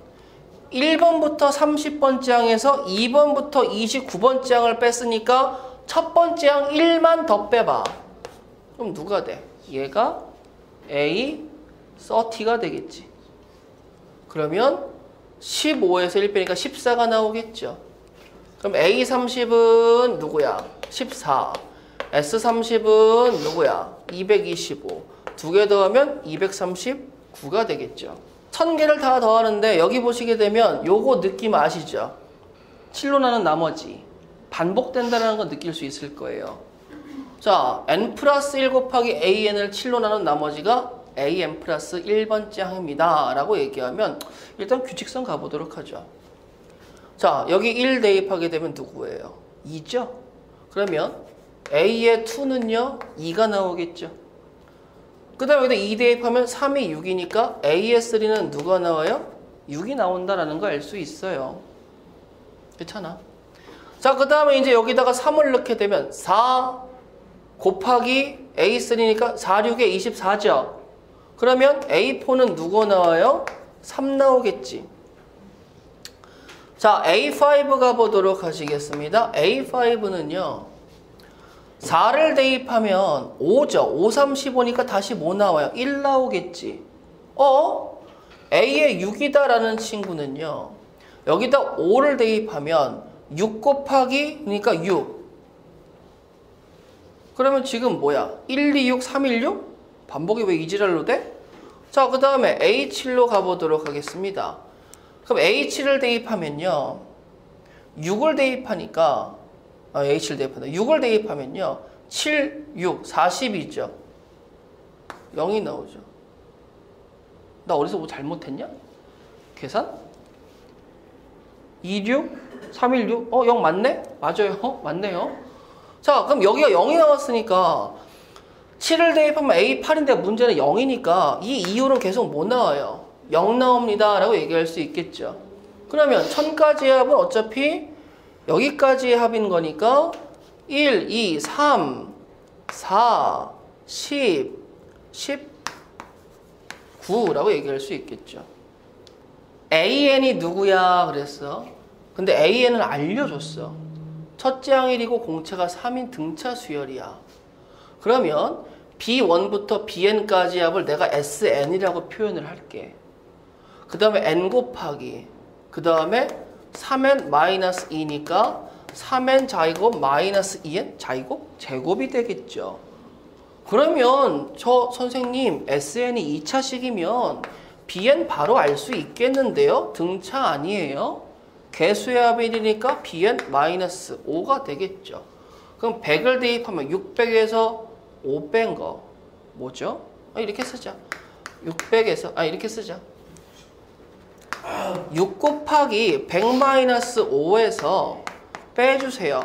1번부터 30번째 항에서 2번부터 29번째 항을 뺐으니까 첫 번째 항 1만 더 빼봐. 그럼 누가 돼? 얘가 A30가 되겠지. 그러면 15에서 1 빼니까 14가 나오겠죠. 그럼 A30은 누구야? 14. S30은 누구야? 225. 두 개 더하면 239가 되겠죠. 1000개를 다 더하는데 여기 보시게 되면 요거 느낌 아시죠? 7로 나눈 나머지 반복된다는 거 느낄 수 있을 거예요. 자, n 플러스 1 곱하기 an을 7로 나눈 나머지가 an 플러스 1번째 항입니다 라고 얘기하면 일단 규칙성 가보도록 하죠. 자, 여기 1 대입하게 되면 누구예요? 2죠? 그러면 a의 2는요 2가 나오겠죠. 그 다음에 여기다 2 대입하면 3이 6이니까 A의 3는 누가 나와요? 6이 나온다라는 거 알 수 있어요. 괜찮아. 자, 그 다음에 이제 여기다가 3을 넣게 되면 4 곱하기 A3니까 4, 6에 24죠. 그러면 A4는 누가 나와요? 3 나오겠지. 자, A5 가보도록 하시겠습니다. A5는요. 4를 대입하면 5죠. 5, 3, 15니까 다시 뭐 나와요? 1 나오겠지. A에 6이다라는 친구는요. 여기다 5를 대입하면 6 곱하기 그러니까 6. 그러면 지금 뭐야? 1, 2, 6, 3, 1, 6? 반복이 왜 이지랄로 돼? 자, 그 다음에 A7로 가보도록 하겠습니다. 그럼 A7을 대입하면요. 6을 대입하니까 A7 대입한다. 6을 대입하면요. 7, 6, 40이죠. 0이 나오죠. 나 어디서 뭐 잘못했냐? 계산? 2, 6, 3, 1, 6. 0 맞네? 맞아요. 맞네요. 자, 그럼 여기가 0이 나왔으니까 7을 대입하면 A8인데 문제는 0이니까 이 이유는 계속 뭐 나와요? 0 나옵니다. 라고 얘기할 수 있겠죠. 그러면 1000까지의 합은 어차피 여기까지의 합인 거니까 1, 2, 3, 4, 10, 19라고 얘기할 수 있겠죠. AN이 누구야 그랬어. 근데 AN을 알려줬어. 첫째 항일이고 공차가 3인 등차 수열이야. 그러면 B1부터 BN까지 합을 내가 SN이라고 표현을 할게. 그 다음에 N 곱하기 그 다음에 3N 마이너스 2니까 3N 자이곱 마이너스 2N 자이곱? 제곱이 되겠죠. 그러면 저 선생님 SN이 2차식이면 BN 바로 알 수 있겠는데요? 등차 아니에요? 개수의 합이 1이니까 BN 마이너스 5가 되겠죠. 그럼 100을 대입하면 600에서 5 뺀 거 뭐죠? 이렇게 쓰자. 600에서 이렇게 쓰자. 6 곱하기 100 마이너스 5에서 빼주세요.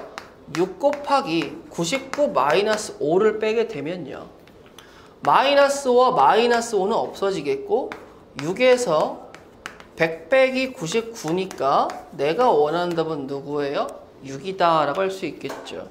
6 곱하기 99 마이너스 5를 빼게 되면요. 마이너스 5와 마이너스 5는 없어지겠고 6에서 100 빼기 99니까 내가 원하는 답은 누구예요? 6이다 라고 할 수 있겠죠.